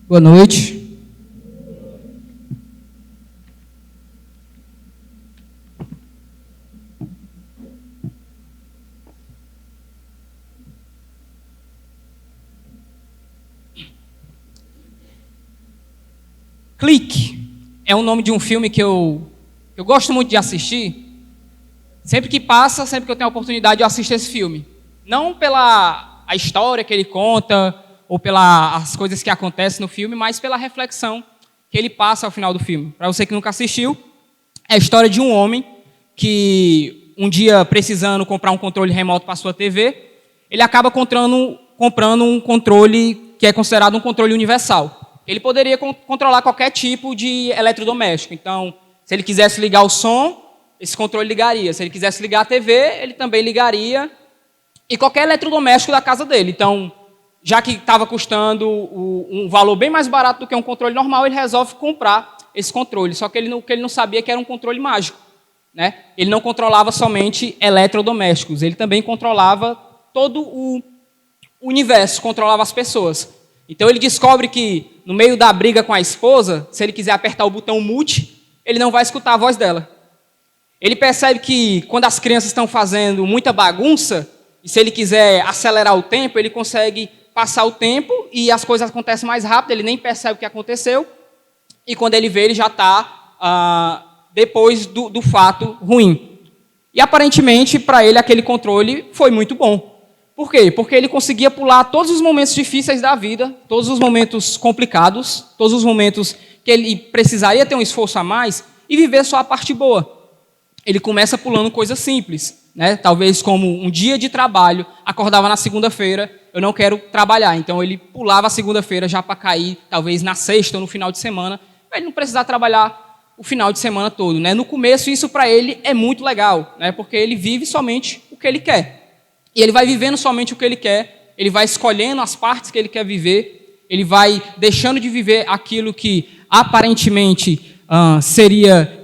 Boa noite. Clique é o nome de um filme que eu gosto muito de assistir. Sempre que passa, sempre que eu tenho a oportunidade, eu assisto esse filme. Não pela a história que ele conta, ou pelas coisas que acontecem no filme, mas pela reflexão que ele passa ao final do filme. Para você que nunca assistiu, é a história de um homem que, um dia precisando comprar um controle remoto para sua TV, ele acaba comprando um controle que é considerado um controle universal. Ele poderia controlar qualquer tipo de eletrodoméstico. Então, se ele quisesse ligar o som, esse controle ligaria. Se ele quisesse ligar a TV, ele também ligaria. E qualquer eletrodoméstico da casa dele. Então, já que estava custando um valor bem mais barato do que um controle normal, ele resolve comprar esse controle. Só que ele não sabia que era um controle mágico, né? Ele não controlava somente eletrodomésticos. Ele também controlava todo o universo, controlava as pessoas. Então ele descobre que, no meio da briga com a esposa, se ele quiser apertar o botão mute, ele não vai escutar a voz dela. Ele percebe que, quando as crianças estão fazendo muita bagunça, e se ele quiser acelerar o tempo, ele consegue passar o tempo e as coisas acontecem mais rápido, ele nem percebe o que aconteceu, e quando ele vê, ele já está depois do fato ruim. E aparentemente, para ele, aquele controle foi muito bom. Por quê? Porque ele conseguia pular todos os momentos difíceis da vida, todos os momentos complicados, todos os momentos que ele precisaria ter um esforço a mais e viver só a parte boa. Ele começa pulando coisas simples, né? Talvez como um dia de trabalho, acordava na segunda-feira, eu não quero trabalhar, então ele pulava a segunda-feira já para cair, talvez na sexta ou no final de semana, para ele não precisar trabalhar o final de semana todo, né? No começo, isso para ele é muito legal, né? Porque ele vive somente o que ele quer. E ele vai vivendo somente o que ele quer, ele vai escolhendo as partes que ele quer viver, ele vai deixando de viver aquilo que aparentemente seria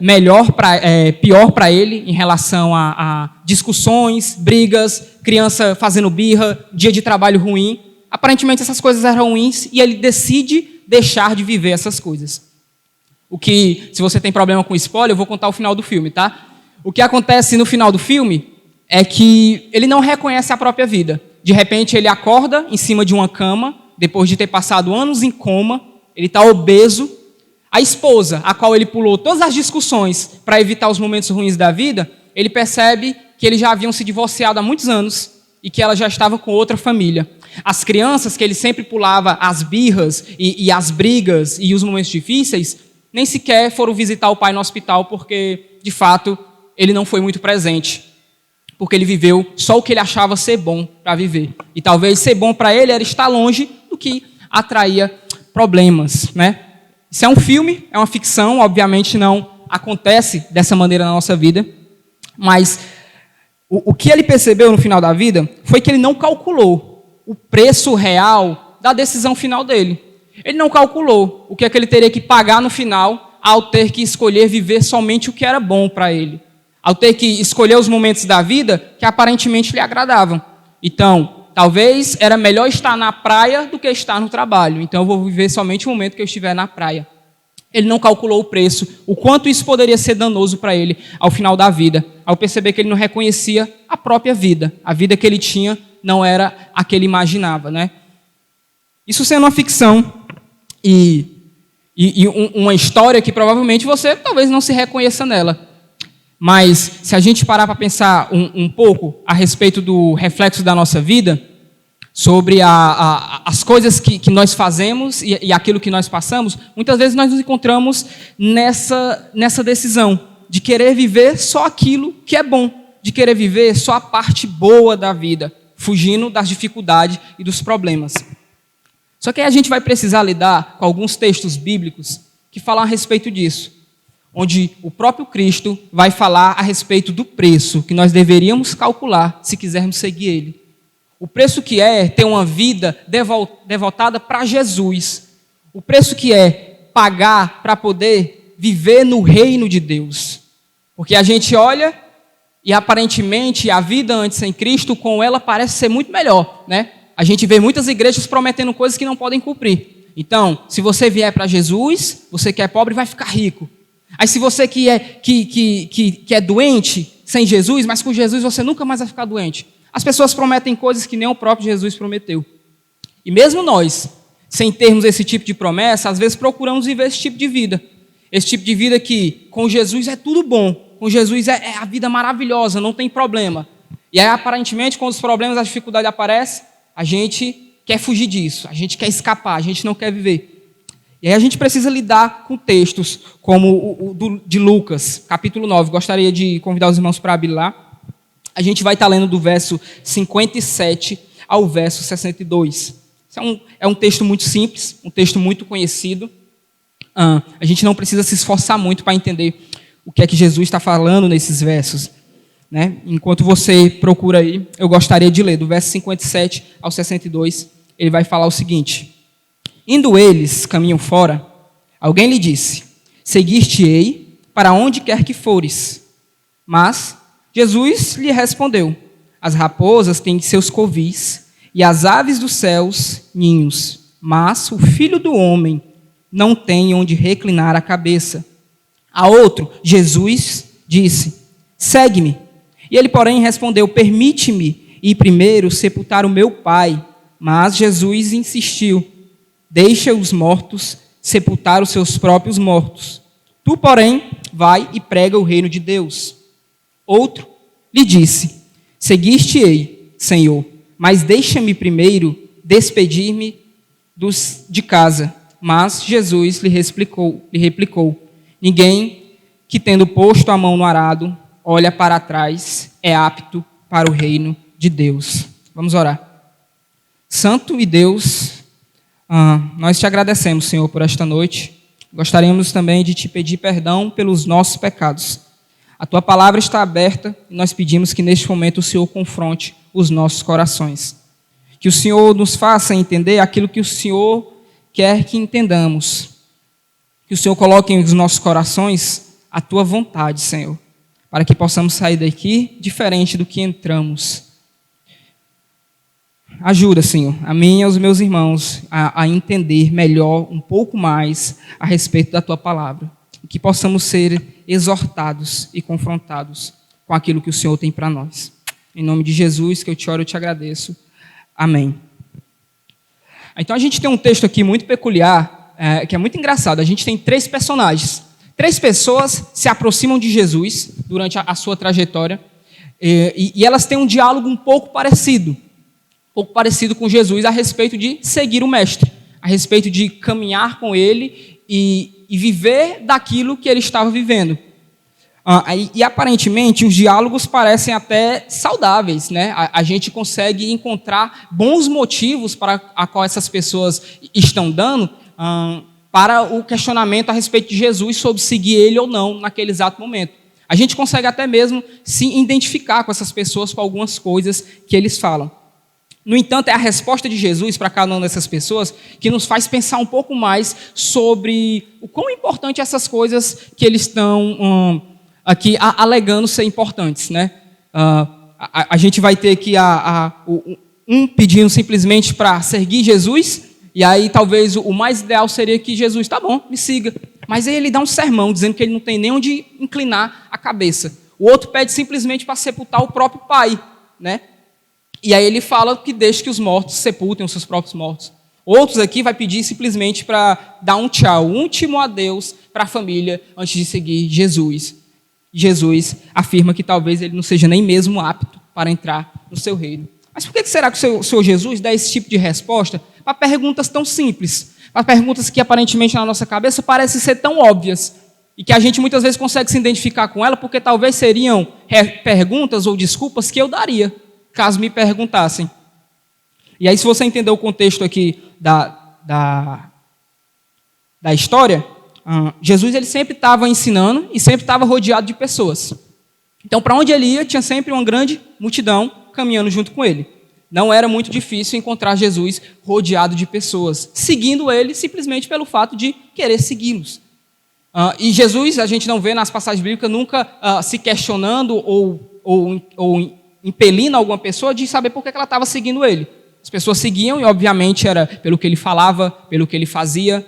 pior para ele em relação a discussões, brigas, criança fazendo birra, dia de trabalho ruim. Aparentemente essas coisas eram ruins e ele decide deixar de viver essas coisas. O que, se você tem problema com spoiler, eu vou contar o final do filme, tá? O que acontece no final do filme é que ele não reconhece a própria vida. De repente, ele acorda em cima de uma cama, depois de ter passado anos em coma, ele está obeso. A esposa, a qual ele pulou todas as discussões para evitar os momentos ruins da vida, ele percebe que eles já haviam se divorciado há muitos anos e que ela já estava com outra família. As crianças, que ele sempre pulava as birras e as brigas e os momentos difíceis, nem sequer foram visitar o pai no hospital porque, de fato, ele não foi muito presente. Porque ele viveu só o que ele achava ser bom para viver. E talvez ser bom para ele era estar longe do que atraía problemas, né? Isso é um filme, é uma ficção, obviamente não acontece dessa maneira na nossa vida, mas o que ele percebeu no final da vida foi que ele não calculou o preço real da decisão final dele. Ele não calculou o que é que ele teria que pagar no final ao ter que escolher viver somente o que era bom para ele. Ao ter que escolher os momentos da vida que aparentemente lhe agradavam. Então, talvez era melhor estar na praia do que estar no trabalho. Então, eu vou viver somente o momento que eu estiver na praia. Ele não calculou o preço, o quanto isso poderia ser danoso para ele ao final da vida. Ao perceber que ele não reconhecia a própria vida. A vida que ele tinha não era a que ele imaginava, né? Isso sendo uma ficção e uma história que provavelmente você talvez não se reconheça nela. Mas, se a gente parar para pensar um pouco a respeito do reflexo da nossa vida, sobre as coisas que nós fazemos e aquilo que nós passamos, muitas vezes nós nos encontramos nessa decisão de querer viver só aquilo que é bom, de querer viver só a parte boa da vida, fugindo das dificuldades e dos problemas. Só que aí a gente vai precisar lidar com alguns textos bíblicos que falam a respeito disso, onde o próprio Cristo vai falar a respeito do preço que nós deveríamos calcular se quisermos seguir Ele. O preço que é ter uma vida devotada para Jesus. O preço que é pagar para poder viver no reino de Deus. Porque a gente olha e aparentemente a vida antes sem Cristo, com ela parece ser muito melhor, né? A gente vê muitas igrejas prometendo coisas que não podem cumprir. Então, se você vier para Jesus, você que é pobre vai ficar rico. Aí se você que é doente, sem Jesus, mas com Jesus você nunca mais vai ficar doente. As pessoas prometem coisas que nem o próprio Jesus prometeu. E mesmo nós, sem termos esse tipo de promessa, às vezes procuramos viver esse tipo de vida. Esse tipo de vida que com Jesus é tudo bom, com Jesus é a vida maravilhosa, não tem problema. E aí aparentemente quando os problemas, a dificuldade aparecem, a gente quer fugir disso, a gente quer escapar, a gente não quer viver. E aí a gente precisa lidar com textos como o de Lucas, capítulo 9. Gostaria de convidar os irmãos para abrir lá. A gente vai estar lendo do verso 57 ao verso 62. É um texto muito simples, um texto muito conhecido. A gente não precisa se esforçar muito para entender o que é que Jesus está falando nesses versos, né? Enquanto você procura aí, eu gostaria de ler do verso 57 ao 62. Ele vai falar o seguinte: indo eles caminham fora, alguém lhe disse: seguir-te-ei para onde quer que fores. Mas Jesus lhe respondeu: as raposas têm seus covis, e as aves dos céus ninhos, mas o Filho do Homem não tem onde reclinar a cabeça. A outro, Jesus disse: segue-me. E ele, porém, respondeu: permite-me ir primeiro sepultar o meu pai. Mas Jesus insistiu: deixa os mortos sepultar os seus próprios mortos. Tu, porém, vai e prega o reino de Deus. Outro lhe disse: seguir-te-ei, Senhor, mas deixa-me primeiro despedir-me de casa. Mas Jesus lhe replicou: ninguém que, tendo posto a mão no arado, olha para trás, é apto para o reino de Deus. Vamos orar. Santo e Deus, nós te agradecemos, Senhor, por esta noite. Gostaríamos também de te pedir perdão pelos nossos pecados. A tua palavra está aberta e nós pedimos que neste momento o Senhor confronte os nossos corações. Que o Senhor nos faça entender aquilo que o Senhor quer que entendamos. Que o Senhor coloque nos nossos corações a tua vontade, Senhor, para que possamos sair daqui diferente do que entramos. Ajuda, Senhor, a mim e aos meus irmãos a entender melhor, um pouco mais, a respeito da Tua palavra. Que possamos ser exortados e confrontados com aquilo que o Senhor tem para nós. Em nome de Jesus, que eu te oro e te agradeço. Amém. Então a gente tem um texto aqui muito peculiar, que é muito engraçado. A gente tem 3 personagens. 3 pessoas se aproximam de Jesus durante a sua trajetória, e elas têm um diálogo um pouco parecido com Jesus a respeito de seguir o Mestre, a respeito de caminhar com Ele e viver daquilo que ele estava vivendo. E aparentemente os diálogos parecem até saudáveis, né? A gente consegue encontrar bons motivos para a qual essas pessoas estão dando para o questionamento a respeito de Jesus sobre seguir Ele ou não naquele exato momento. A gente consegue até mesmo se identificar com essas pessoas, com algumas coisas que eles falam. No entanto, é a resposta de Jesus para cada uma dessas pessoas que nos faz pensar um pouco mais sobre o quão importante essas coisas que eles estão aqui alegando ser importantes, né? A gente vai ter aqui um pedindo simplesmente para seguir Jesus, e aí talvez o mais ideal seria que Jesus, tá bom, me siga. Mas aí ele dá um sermão dizendo que ele não tem nem onde inclinar a cabeça. O outro pede simplesmente para sepultar o próprio pai, né? E aí ele fala que deixa que os mortos sepultem os seus próprios mortos. Outros aqui vai pedir simplesmente para dar um tchau, um último adeus para a família antes de seguir Jesus. Jesus afirma que talvez ele não seja nem mesmo apto para entrar no seu reino. Mas por que será que o Senhor Jesus dá esse tipo de resposta para perguntas tão simples? Para perguntas que aparentemente na nossa cabeça parecem ser tão óbvias e que a gente muitas vezes consegue se identificar com ela porque talvez seriam perguntas ou desculpas que eu daria caso me perguntassem. E aí, se você entender o contexto aqui da história, Jesus ele sempre estava ensinando e sempre estava rodeado de pessoas. Então, para onde ele ia, tinha sempre uma grande multidão caminhando junto com ele. Não era muito difícil encontrar Jesus rodeado de pessoas, seguindo ele simplesmente pelo fato de querer segui-los. E Jesus, a gente não vê nas passagens bíblicas nunca se questionando ou impelindo alguma pessoa de saber por que ela estava seguindo ele. As pessoas seguiam e, obviamente, era pelo que ele falava, pelo que ele fazia.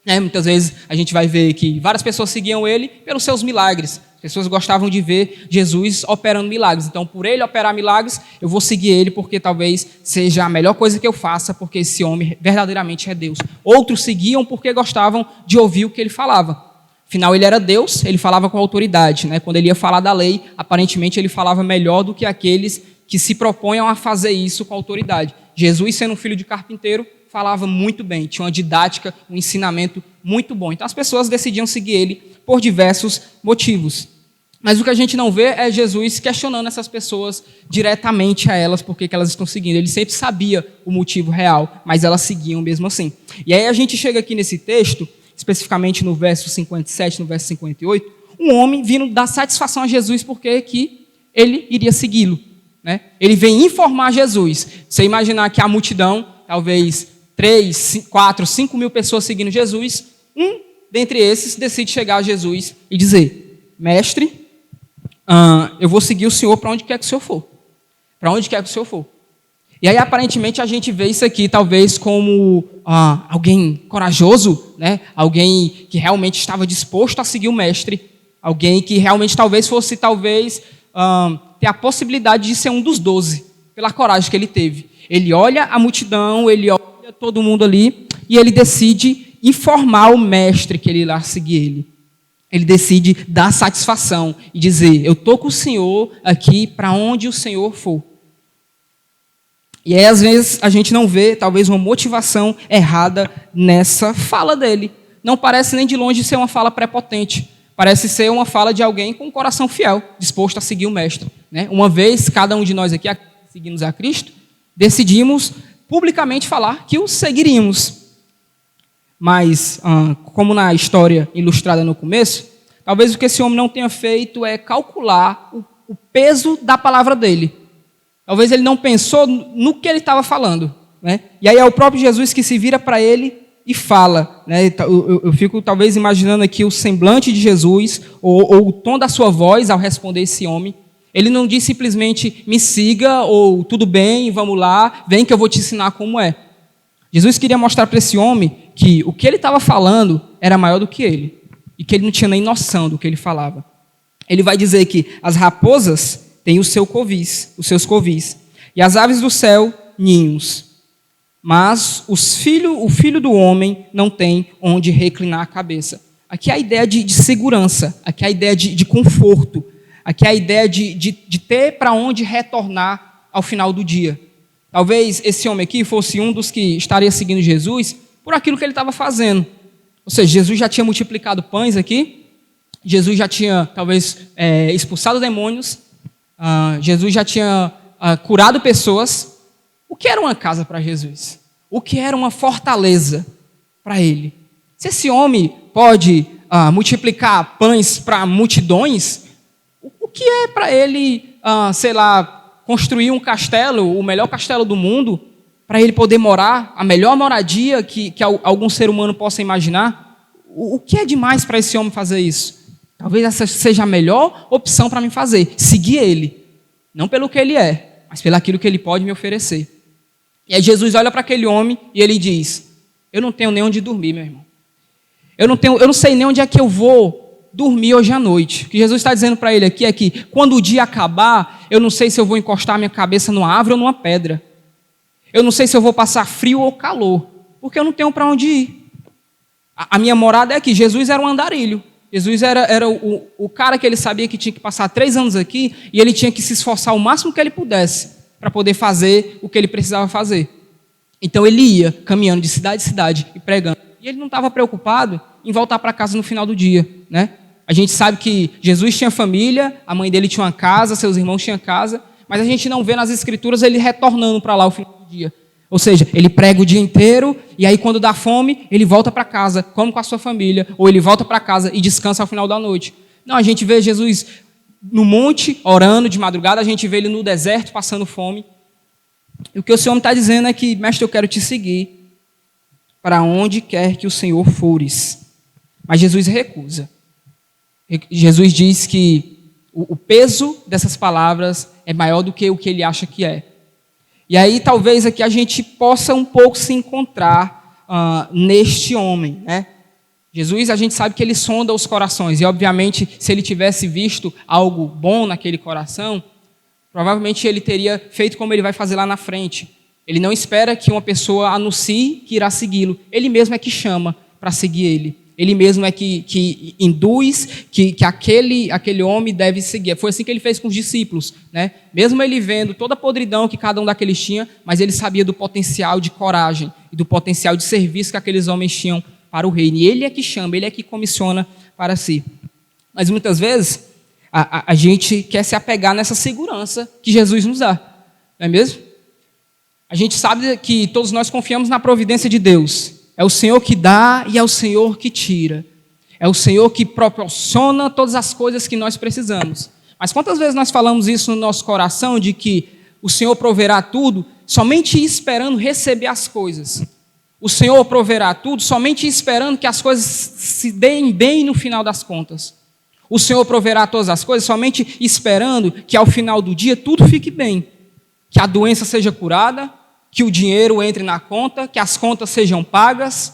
Muitas vezes a gente vai ver que várias pessoas seguiam ele pelos seus milagres. As pessoas gostavam de ver Jesus operando milagres. Então, por ele operar milagres, eu vou seguir ele porque talvez seja a melhor coisa que eu faça, porque esse homem verdadeiramente é Deus. Outros seguiam porque gostavam de ouvir o que ele falava. Afinal, ele era Deus, ele falava com autoridade. Quando ele ia falar da lei, aparentemente ele falava melhor do que aqueles que se proponham a fazer isso com autoridade. Jesus, sendo um filho de carpinteiro, falava muito bem, tinha uma didática, um ensinamento muito bom. Então as pessoas decidiam seguir ele por diversos motivos. Mas o que a gente não vê é Jesus questionando essas pessoas diretamente a elas, porque elas estão seguindo. Ele sempre sabia o motivo real, mas elas seguiam mesmo assim. E aí a gente chega aqui nesse texto, especificamente no verso 57, no verso 58, um homem vindo dar satisfação a Jesus porque que ele iria segui-lo. Ele vem informar Jesus. Você imaginar que a multidão, talvez 3, 4, 5 mil pessoas seguindo Jesus, um dentre esses decide chegar a Jesus e dizer: mestre, eu vou seguir o senhor para onde quer que o senhor for. Para onde quer que o senhor for. E aí, aparentemente, a gente vê isso aqui talvez como alguém corajoso, alguém que realmente estava disposto a seguir o mestre, alguém que realmente talvez fosse ter a possibilidade de ser um dos 12, pela coragem que ele teve. Ele olha a multidão, ele olha todo mundo ali, e ele decide informar o mestre que ele irá seguir ele. Ele decide dar satisfação e dizer: eu estou com o Senhor aqui para onde o Senhor for. E aí, às vezes, a gente não vê, talvez, uma motivação errada nessa fala dele. Não parece nem de longe ser uma fala prepotente. Parece ser uma fala de alguém com um coração fiel, disposto a seguir o mestre. Uma vez, cada um de nós aqui, seguimos a Cristo, decidimos publicamente falar que o seguiríamos. Mas, como na história ilustrada no começo, talvez o que esse homem não tenha feito é calcular o peso da palavra dele. Talvez ele não pensou no que ele estava falando. E aí é o próprio Jesus que se vira para ele e fala. Eu fico talvez imaginando aqui o semblante de Jesus, ou o tom da sua voz ao responder esse homem. Ele não diz simplesmente: me siga, ou tudo bem, vamos lá, vem que eu vou te ensinar como é. Jesus queria mostrar para esse homem que o que ele estava falando era maior do que ele, e que ele não tinha nem noção do que ele falava. Ele vai dizer que as raposas têm os seus covis, e as aves do céu, ninhos. Mas o filho do homem não tem onde reclinar a cabeça. Aqui é a ideia de segurança, aqui é a ideia de conforto, aqui é a ideia de ter para onde retornar ao final do dia. Talvez esse homem aqui fosse um dos que estaria seguindo Jesus por aquilo que ele estava fazendo. Ou seja, Jesus já tinha multiplicado pães aqui, Jesus já tinha, talvez, expulsado demônios, Jesus já tinha curado pessoas. O que era uma casa para Jesus? O que era uma fortaleza para ele? Se esse homem pode multiplicar pães para multidões, o que é para ele, construir um castelo, o melhor castelo do mundo, para ele poder morar, a melhor moradia que algum ser humano possa imaginar? O que é demais para esse homem fazer isso? Talvez essa seja a melhor opção para mim fazer, seguir ele. Não pelo que ele é, mas pelo aquilo que ele pode me oferecer. E aí Jesus olha para aquele homem e ele diz: eu não tenho nem onde dormir, meu irmão. Eu não sei nem onde é que eu vou dormir hoje à noite. O que Jesus está dizendo para ele aqui é que quando o dia acabar, eu não sei se eu vou encostar minha cabeça numa árvore ou numa pedra. Eu não sei se eu vou passar frio ou calor, porque eu não tenho para onde ir. A minha morada é aqui. Jesus era um andarilho. Jesus era o cara que ele sabia que tinha que passar 3 anos aqui e ele tinha que se esforçar o máximo que ele pudesse para poder fazer o que ele precisava fazer. Então ele ia caminhando de cidade em cidade e pregando. E ele não estava preocupado em voltar para casa no final do dia. A gente sabe que Jesus tinha família, a mãe dele tinha uma casa, seus irmãos tinham casa, mas a gente não vê nas escrituras ele retornando para lá no final do dia. Ou seja, ele prega o dia inteiro e aí quando dá fome, ele volta para casa, come com a sua família, ou ele volta para casa e descansa ao final da noite. Não, a gente vê Jesus no monte, orando de madrugada, a gente vê ele no deserto, passando fome. E o que o Senhor está dizendo é que: mestre, eu quero te seguir para onde quer que o Senhor fores. Mas Jesus recusa. Jesus diz que o peso dessas palavras é maior do que o que ele acha que é. E aí talvez aqui a gente possa um pouco se encontrar neste homem, né? Jesus, a gente sabe que ele sonda os corações, e obviamente se ele tivesse visto algo bom naquele coração, provavelmente ele teria feito como ele vai fazer lá na frente. Ele não espera que uma pessoa anuncie que irá segui-lo, ele mesmo é que chama para seguir ele. Ele mesmo é que induz que aquele homem deve seguir. Foi assim que ele fez com os discípulos, né? Mesmo ele vendo toda a podridão que cada um daqueles tinha, mas ele sabia do potencial de coragem e do potencial de serviço que aqueles homens tinham para o reino. E ele é que chama, ele é que comissiona para si. Mas muitas vezes a gente quer se apegar nessa segurança que Jesus nos dá, não é mesmo? A gente sabe que todos nós confiamos na providência de Deus. É o Senhor que dá e é o Senhor que tira. É o Senhor que proporciona todas as coisas que nós precisamos. Mas quantas vezes nós falamos isso no nosso coração, de que o Senhor proverá tudo, somente esperando receber as coisas? O Senhor proverá tudo, somente esperando que as coisas se deem bem no final das contas? O Senhor proverá todas as coisas, somente esperando que ao final do dia tudo fique bem? Que a doença seja curada, que o dinheiro entre na conta, que as contas sejam pagas,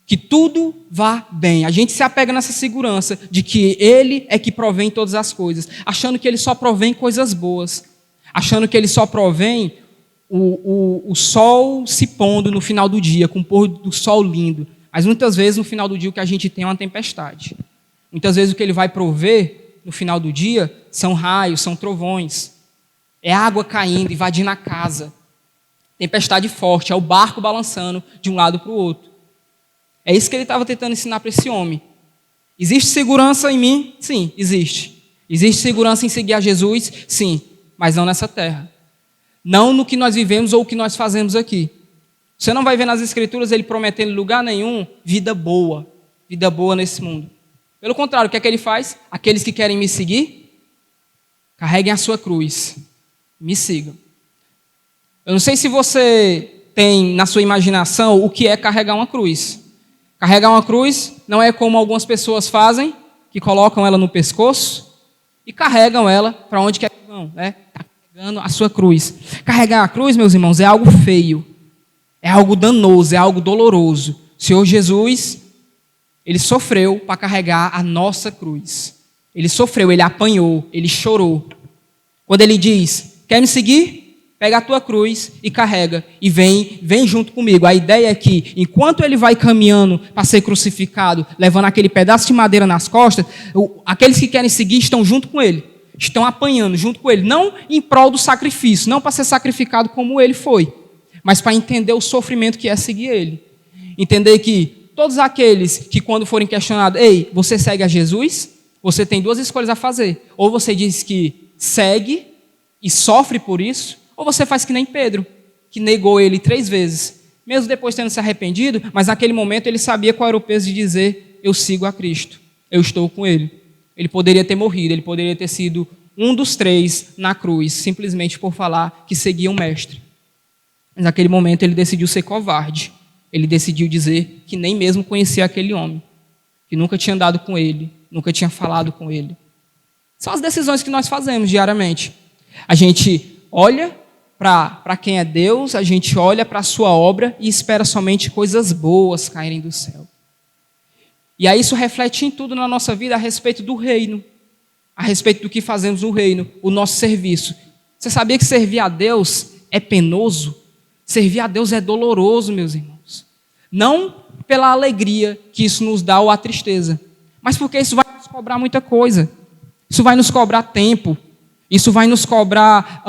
que tudo vá bem. A gente se apega nessa segurança de que Ele é que provém todas as coisas, achando que Ele só provém coisas boas, achando que Ele só provém o sol se pondo no final do dia, com o pôr do sol lindo. Mas muitas vezes no final do dia o que a gente tem é uma tempestade. Muitas vezes o que Ele vai prover no final do dia são raios, são trovões. É água caindo, invadindo a casa. Tempestade forte, é o barco balançando de um lado para o outro. É isso que ele estava tentando ensinar para esse homem. Existe segurança em mim? Sim, existe. Existe segurança em seguir a Jesus? Sim, mas não nessa terra. Não no que nós vivemos ou o que nós fazemos aqui. Você não vai ver nas Escrituras ele prometendo em lugar nenhum vida boa nesse mundo. Pelo contrário, o que é que ele faz? Aqueles que querem me seguir, carreguem a sua cruz. Me sigam. Eu não sei se você tem na sua imaginação o que é carregar uma cruz. Carregar uma cruz não é como algumas pessoas fazem, que colocam ela no pescoço e carregam ela para onde quer que vão, né? Está carregando a sua cruz. Carregar a cruz, meus irmãos, é algo feio, é algo danoso, é algo doloroso. O Senhor Jesus, Ele sofreu para carregar a nossa cruz. Ele sofreu, Ele apanhou, Ele chorou. Quando Ele diz: quer me seguir? Pega a tua cruz e carrega. E vem junto comigo. A ideia é que, enquanto ele vai caminhando para ser crucificado, levando aquele pedaço de madeira nas costas, aqueles que querem seguir estão junto com ele. Estão apanhando junto com ele. Não em prol do sacrifício, não para ser sacrificado como ele foi, mas para entender o sofrimento que é seguir ele. Entender que todos aqueles que, quando forem questionados: ei, você segue a Jesus? Você tem duas escolhas a fazer. Ou você diz que segue e sofre por isso, ou você faz que nem Pedro, que negou ele 3 vezes, mesmo depois tendo se arrependido, mas naquele momento ele sabia qual era o peso de dizer: eu sigo a Cristo, eu estou com Ele. Ele poderia ter morrido, ele poderia ter sido um dos 3 na cruz, simplesmente por falar que seguia o Mestre. Mas naquele momento ele decidiu ser covarde, ele decidiu dizer que nem mesmo conhecia aquele homem, que nunca tinha andado com ele, nunca tinha falado com ele. São as decisões que nós fazemos diariamente. A gente olha para quem é Deus, a gente olha para a sua obra e espera somente coisas boas caírem do céu. E aí isso reflete em tudo na nossa vida a respeito do reino, a respeito do que fazemos no reino, o nosso serviço. Você sabia que servir a Deus é penoso? Servir a Deus é doloroso, meus irmãos. Não pela alegria que isso nos dá ou a tristeza, mas porque isso vai nos cobrar muita coisa. Isso vai nos cobrar tempo, isso vai nos cobrar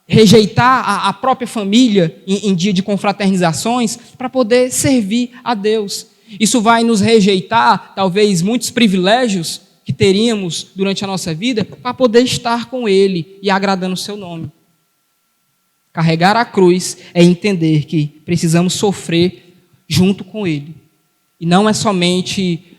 rejeitar a própria família em dia de confraternizações para poder servir a Deus. Isso vai nos rejeitar, talvez, muitos privilégios que teríamos durante a nossa vida para poder estar com Ele e agradando o seu nome. Carregar a cruz é entender que precisamos sofrer junto com Ele. E não é somente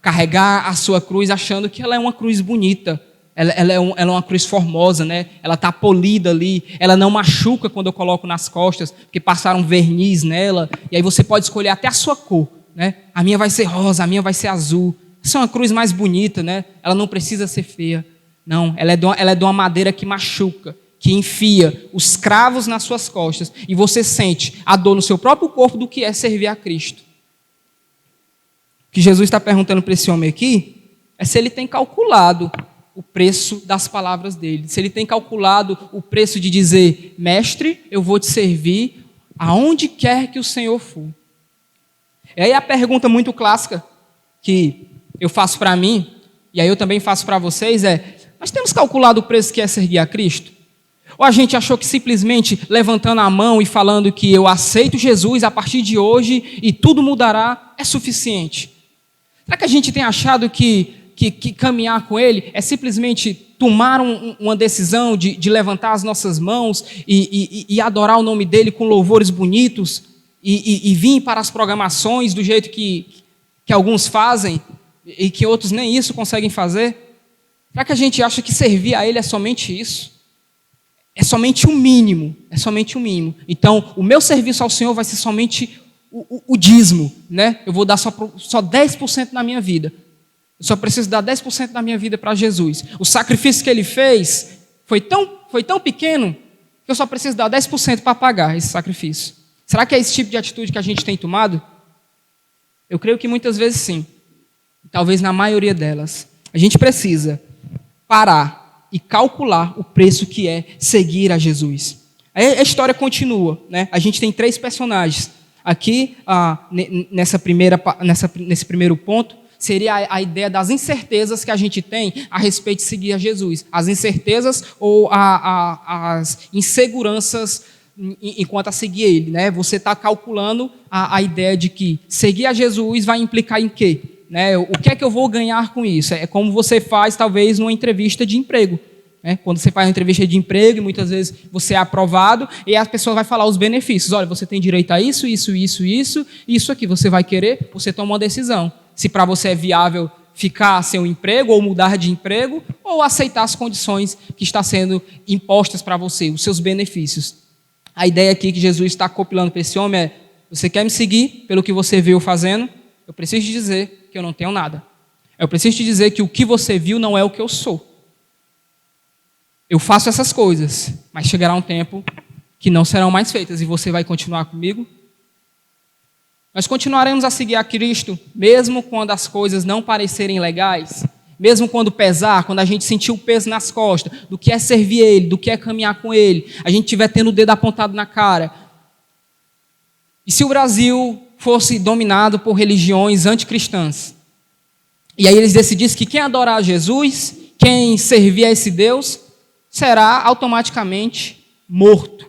carregar a sua cruz achando que ela é uma cruz bonita, ela é uma cruz formosa, né? Ela está polida ali, ela não machuca quando eu coloco nas costas, porque passaram verniz nela, e aí você pode escolher até a sua cor, né? A minha vai ser rosa, a minha vai ser azul. Essa é uma cruz mais bonita, né? Ela não precisa ser feia. Não, ela é de uma madeira que machuca, que enfia os cravos nas suas costas e você sente a dor no seu próprio corpo do que é servir a Cristo. O que Jesus está perguntando para esse homem aqui é se ele tem calculado o preço das palavras dele, se ele tem calculado o preço de dizer: mestre, eu vou te servir aonde quer que o Senhor for. E aí a pergunta muito clássica que eu faço para mim, e aí eu também faço para vocês é: nós temos calculado o preço que é servir a Cristo? Ou a gente achou que simplesmente levantando a mão e falando que eu aceito Jesus a partir de hoje e tudo mudará é suficiente? Será que a gente tem achado que caminhar com Ele é simplesmente tomar uma decisão de levantar as nossas mãos e adorar o nome dEle com louvores bonitos e vir para as programações do jeito que alguns fazem e que outros nem isso conseguem fazer? Será que a gente acha que servir a Ele é somente isso? É somente o mínimo, é somente o mínimo. Então, o meu serviço ao Senhor vai ser somente o dízimo, né? Eu vou dar só 10% na minha vida. Eu só preciso dar 10% da minha vida para Jesus. O sacrifício que Ele fez foi tão pequeno que eu só preciso dar 10% para pagar esse sacrifício. Será que é esse tipo de atitude que a gente tem tomado? Eu creio que muitas vezes sim. Talvez na maioria delas. A gente precisa parar e calcular o preço que é seguir a Jesus. Aí a história continua, né? A gente tem 3 personagens. Aqui, nesse primeiro ponto, seria a ideia das incertezas que a gente tem a respeito de seguir a Jesus. As incertezas ou as inseguranças enquanto a seguir Ele, né? Você está calculando a ideia de que seguir a Jesus vai implicar em quê? Né? O que é que eu vou ganhar com isso? É como você faz, talvez, numa entrevista de emprego. Né? Quando você faz uma entrevista de emprego, e muitas vezes você é aprovado, e a pessoa vai falar os benefícios. Olha, você tem direito a isso, isso, isso, isso, isso aqui. Você vai querer, você toma uma decisão. Se para você é viável ficar sem o emprego, ou mudar de emprego, ou aceitar as condições que estão sendo impostas para você, os seus benefícios. A ideia aqui que Jesus está compilando para esse homem é: você quer me seguir pelo que você viu fazendo? Eu preciso te dizer que eu não tenho nada. Eu preciso te dizer que o que você viu não é o que eu sou. Eu faço essas coisas, mas chegará um tempo que não serão mais feitas e você vai continuar comigo? Nós continuaremos a seguir a Cristo, mesmo quando as coisas não parecerem legais, mesmo quando pesar, quando a gente sentir o peso nas costas, do que é servir Ele, do que é caminhar com Ele, a gente estiver tendo o dedo apontado na cara. E se o Brasil fosse dominado por religiões anticristãs, e aí eles decidissem que quem adorar a Jesus, quem servir a esse Deus, será automaticamente morto.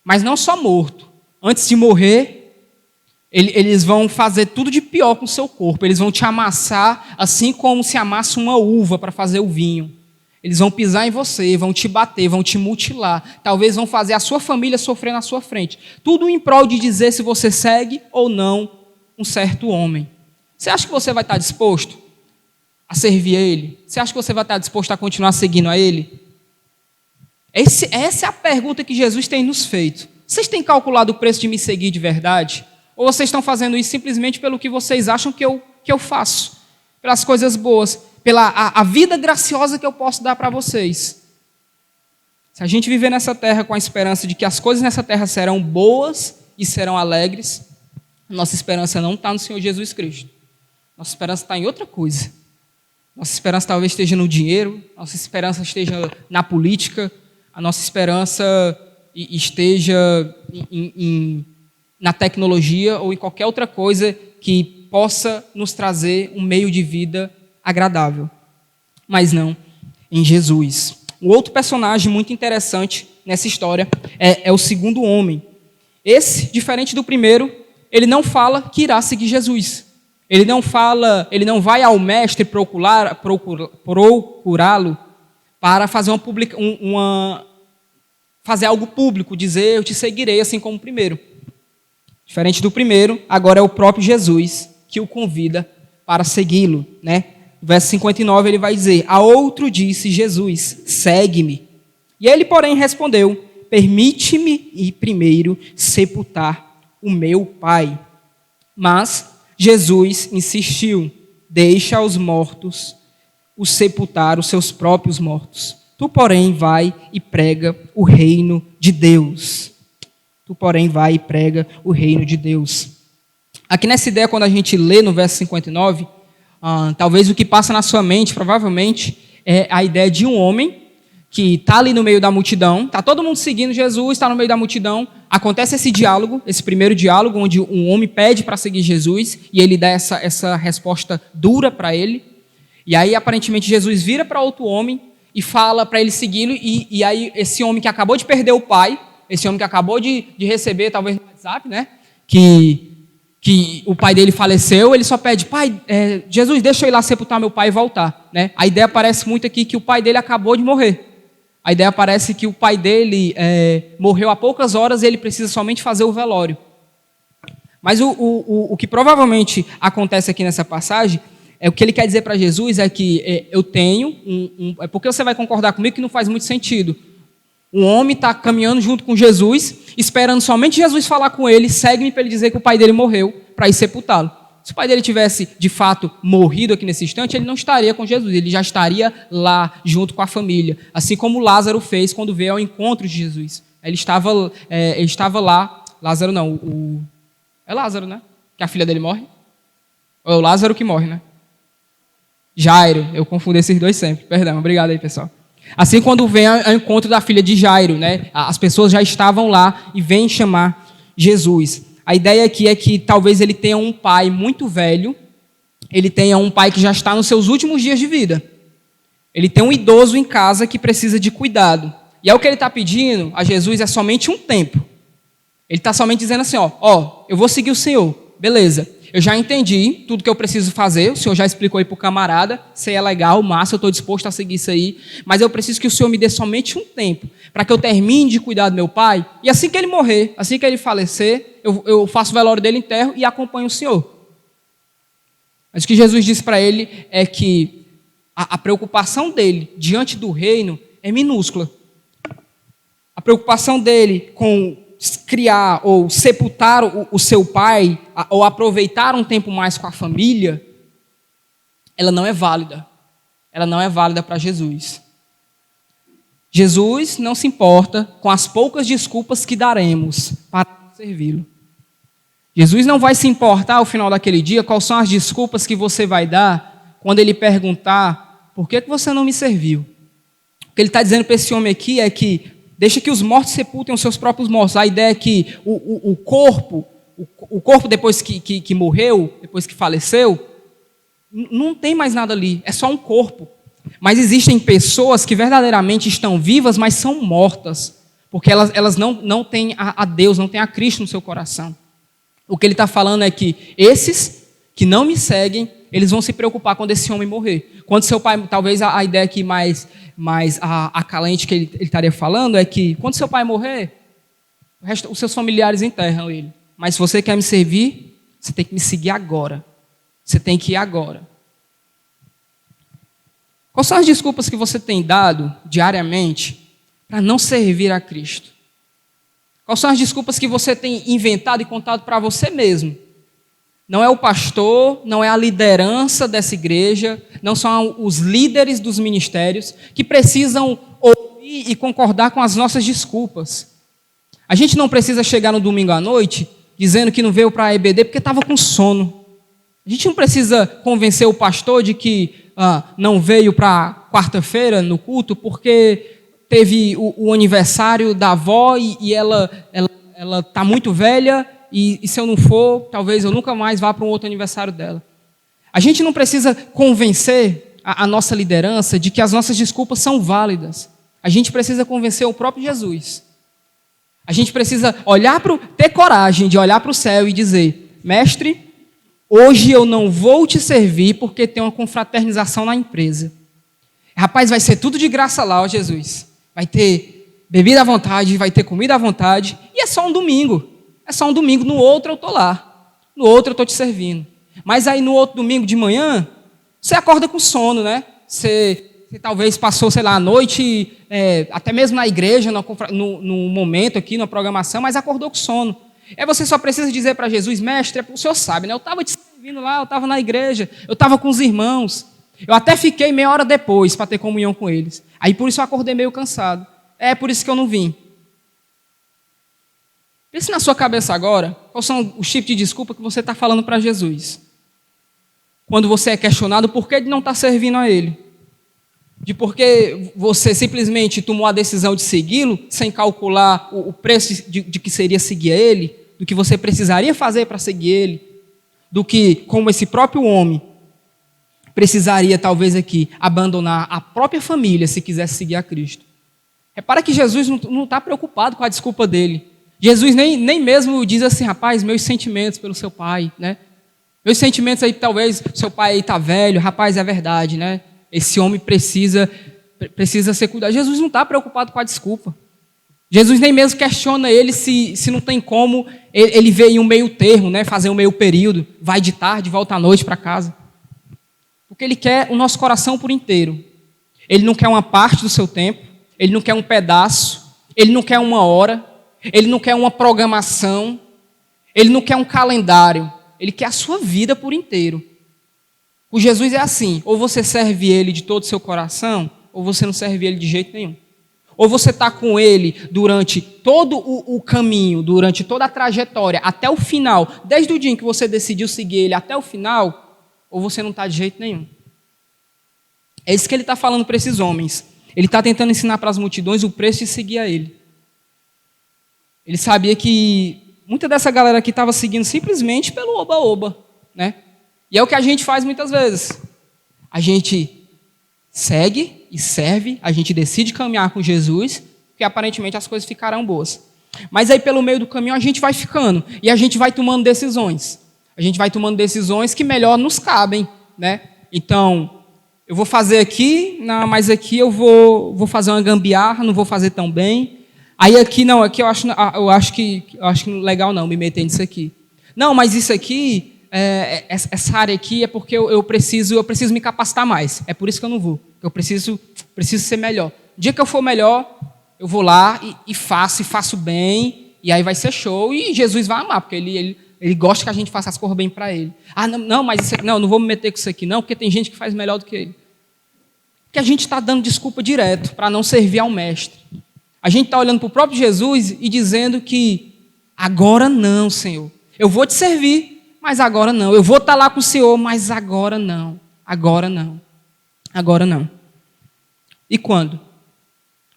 Mas não só morto. Antes de morrer, eles vão fazer tudo de pior com o seu corpo. Eles vão te amassar assim como se amassa uma uva para fazer o vinho. Eles vão pisar em você, vão te bater, vão te mutilar. Talvez vão fazer a sua família sofrer na sua frente. Tudo em prol de dizer se você segue ou não um certo homem. Você acha que você vai estar disposto a servir a Ele? Você acha que você vai estar disposto a continuar seguindo a Ele? Essa é a pergunta que Jesus tem nos feito. Vocês têm calculado o preço de me seguir de verdade? Ou vocês estão fazendo isso simplesmente pelo que vocês acham que eu faço? Pelas coisas boas, pela a vida graciosa que eu posso dar para vocês. Se a gente viver nessa terra com a esperança de que as coisas nessa terra serão boas e serão alegres, nossa esperança não está no Senhor Jesus Cristo. Nossa esperança está em outra coisa. Nossa esperança talvez esteja no dinheiro, nossa esperança esteja na política, a nossa esperança esteja na tecnologia ou em qualquer outra coisa que possa nos trazer um meio de vida agradável. Mas não, em Jesus. Um outro personagem muito interessante nessa história é o segundo homem. Esse, diferente do primeiro, ele não fala que irá seguir Jesus. Ele não vai ao mestre procurá-lo para fazer fazer algo público, dizer eu te seguirei assim como o primeiro. Diferente do primeiro, agora é o próprio Jesus que o convida para segui-lo, né? Verso 59 ele vai dizer: a outro disse Jesus, segue-me. E ele, porém, respondeu: permite-me ir primeiro sepultar o meu pai. Mas Jesus insistiu: deixa aos mortos os sepultar os seus próprios mortos. Tu, porém, vai e prega o reino de Deus. Tu, porém, vai e prega o reino de Deus. Aqui nessa ideia, quando a gente lê no verso 59, talvez o que passa na sua mente, provavelmente, é a ideia de um homem que está ali no meio da multidão, está todo mundo seguindo Jesus, está no meio da multidão, acontece esse diálogo, esse primeiro diálogo, onde um homem pede para seguir Jesus, e ele dá essa resposta dura para ele, e aí aparentemente Jesus vira para outro homem e fala para ele segui-lo, e aí esse homem que acabou de perder o pai, esse homem que acabou de receber, talvez no WhatsApp, né, que o pai dele faleceu, ele só pede, pai, Jesus, deixa eu ir lá sepultar meu pai e voltar. Né? A ideia parece muito aqui que o pai dele acabou de morrer. A ideia parece que o pai dele morreu há poucas horas e ele precisa somente fazer o velório. Mas o que provavelmente acontece aqui nessa passagem, o que ele quer dizer para Jesus é que eu tenho, é porque você vai concordar comigo que não faz muito sentido. Um homem está caminhando junto com Jesus, esperando somente Jesus falar com ele, segue-me para ele dizer que o pai dele morreu, para ir sepultá-lo. Se o pai dele tivesse, de fato, morrido aqui nesse instante, ele não estaria com Jesus, ele já estaria lá, junto com a família. Assim como Lázaro fez quando veio ao encontro de Jesus. Ele estava lá, Lázaro não, é Lázaro, né? Que a filha dele morre? Ou é o Lázaro que morre, né? Jairo, eu confundo esses dois sempre, perdão, obrigado aí, pessoal. Assim, quando vem ao encontro da filha de Jairo, né, as pessoas já estavam lá e vêm chamar Jesus. A ideia aqui é que talvez ele tenha um pai muito velho, ele tenha um pai que já está nos seus últimos dias de vida. Ele tem um idoso em casa que precisa de cuidado. E é o que ele está pedindo a Jesus é somente um tempo. Ele está somente dizendo assim, eu vou seguir o Senhor, beleza. Eu já entendi tudo que eu preciso fazer, o Senhor já explicou aí para o camarada, se é legal, massa, eu estou disposto a seguir isso aí, mas eu preciso que o Senhor me dê somente um tempo, para que eu termine de cuidar do meu pai, e assim que ele morrer, assim que ele falecer, eu faço o velório dele, enterro e acompanho o Senhor. Mas o que Jesus disse para ele é que a preocupação dele diante do reino é minúscula. A preocupação dele com criar ou sepultar o seu pai, ou aproveitar um tempo mais com a família, ela não é válida. Ela não é válida para Jesus. Jesus não se importa com as poucas desculpas que daremos para servi-lo. Jesus não vai se importar ao final daquele dia quais são as desculpas que você vai dar quando ele perguntar por que você não me serviu. O que ele está dizendo para esse homem aqui é que deixa que os mortos sepultem os seus próprios mortos. A ideia é que o corpo depois que morreu, depois que faleceu, não tem mais nada ali, é só um corpo. Mas existem pessoas que verdadeiramente estão vivas, mas são mortas, porque elas não têm a Deus, não têm a Cristo no seu coração. O que ele está falando é que esses que não me seguem, eles vão se preocupar quando esse homem morrer. Quando seu pai, talvez a ideia aqui mais acalente que ele estaria falando é que quando seu pai morrer, os seus familiares enterram ele. Mas se você quer me servir, você tem que me seguir agora. Você tem que ir agora. Quais são as desculpas que você tem dado diariamente para não servir a Cristo? Quais são as desculpas que você tem inventado e contado para você mesmo? Não é o pastor, não é a liderança dessa igreja, não são os líderes dos ministérios que precisam ouvir e concordar com as nossas desculpas. A gente não precisa chegar no domingo à noite dizendo que não veio para a EBD porque estava com sono. A gente não precisa convencer o pastor de que não veio para quarta-feira no culto porque teve o aniversário da avó e ela está muito velha. E se eu não for, talvez eu nunca mais vá para um outro aniversário dela. A gente não precisa convencer a nossa liderança de que as nossas desculpas são válidas. A gente precisa convencer o próprio Jesus. A gente precisa ter coragem de olhar para o céu e dizer: mestre, hoje eu não vou te servir porque tem uma confraternização na empresa. Rapaz, vai ser tudo de graça lá, ó Jesus. Vai ter bebida à vontade, vai ter comida à vontade, e é só um domingo. É só um domingo, no outro eu estou lá. No outro eu estou te servindo. Mas aí no outro domingo de manhã, você acorda com sono, né? Você talvez passou, sei lá, a noite, até mesmo na igreja, no momento aqui, na programação, mas acordou com sono. Aí você só precisa dizer para Jesus: mestre, o senhor sabe, né? Eu estava te servindo lá, eu estava na igreja, eu estava com os irmãos. Eu até fiquei meia hora depois para ter comunhão com eles. Aí por isso eu acordei meio cansado. É por isso que eu não vim. Pense na sua cabeça agora, quais são os tipos de desculpa que você está falando para Jesus. Quando você é questionado por que ele não está servindo a Ele. De por que você simplesmente tomou a decisão de segui-lo, sem calcular o preço de que seria seguir a Ele, do que você precisaria fazer para seguir Ele, do que, como esse próprio homem, precisaria talvez aqui abandonar a própria família se quisesse seguir a Cristo. Repara que Jesus não está preocupado com a desculpa dele. Jesus nem mesmo diz assim, rapaz, meus sentimentos pelo seu pai, né? Meus sentimentos aí, talvez, seu pai aí está velho, rapaz, é verdade, né? Esse homem precisa ser cuidado. Jesus não está preocupado com a desculpa. Jesus nem mesmo questiona ele se não tem como ele ver em um meio termo, né? Fazer um meio período, vai de tarde, volta à noite para casa. Porque ele quer o nosso coração por inteiro. Ele não quer uma parte do seu tempo, ele não quer um pedaço, ele não quer uma hora, ele não quer uma programação, ele não quer um calendário, ele quer a sua vida por inteiro. O Jesus é assim, ou você serve ele de todo o seu coração, ou você não serve ele de jeito nenhum. Ou você está com ele durante todo o caminho, durante toda a trajetória, até o final, desde o dia em que você decidiu seguir ele até o final, ou você não está de jeito nenhum. É isso que ele está falando para esses homens. Ele está tentando ensinar para as multidões o preço de seguir a ele. Ele sabia que muita dessa galera aqui estava seguindo simplesmente pelo oba-oba, né? E é o que a gente faz muitas vezes. A gente segue e serve, a gente decide caminhar com Jesus, porque aparentemente as coisas ficarão boas. Mas aí pelo meio do caminho a gente vai ficando, e a gente vai tomando decisões. A gente vai tomando decisões que melhor nos cabem, né? Então, eu vou fazer aqui, mas aqui eu vou fazer uma gambiarra, não vou fazer tão bem. Aí aqui não, aqui eu acho que legal não me meter nisso aqui. Não, mas isso aqui, essa área aqui é porque eu preciso me capacitar mais. É por isso que eu não vou. Eu preciso ser melhor. O dia que eu for melhor, eu vou lá e faço bem, e aí vai ser show, e Jesus vai amar, porque ele gosta que a gente faça as coisas bem para ele. Ah, não, mas isso aqui, não vou me meter com isso aqui não, porque tem gente que faz melhor do que ele. Porque a gente está dando desculpa direto para não servir ao mestre. A gente está olhando para o próprio Jesus e dizendo que agora não, Senhor. Eu vou te servir, mas agora não. Eu vou estar lá com o Senhor, mas agora não. Agora não. Agora não. E quando?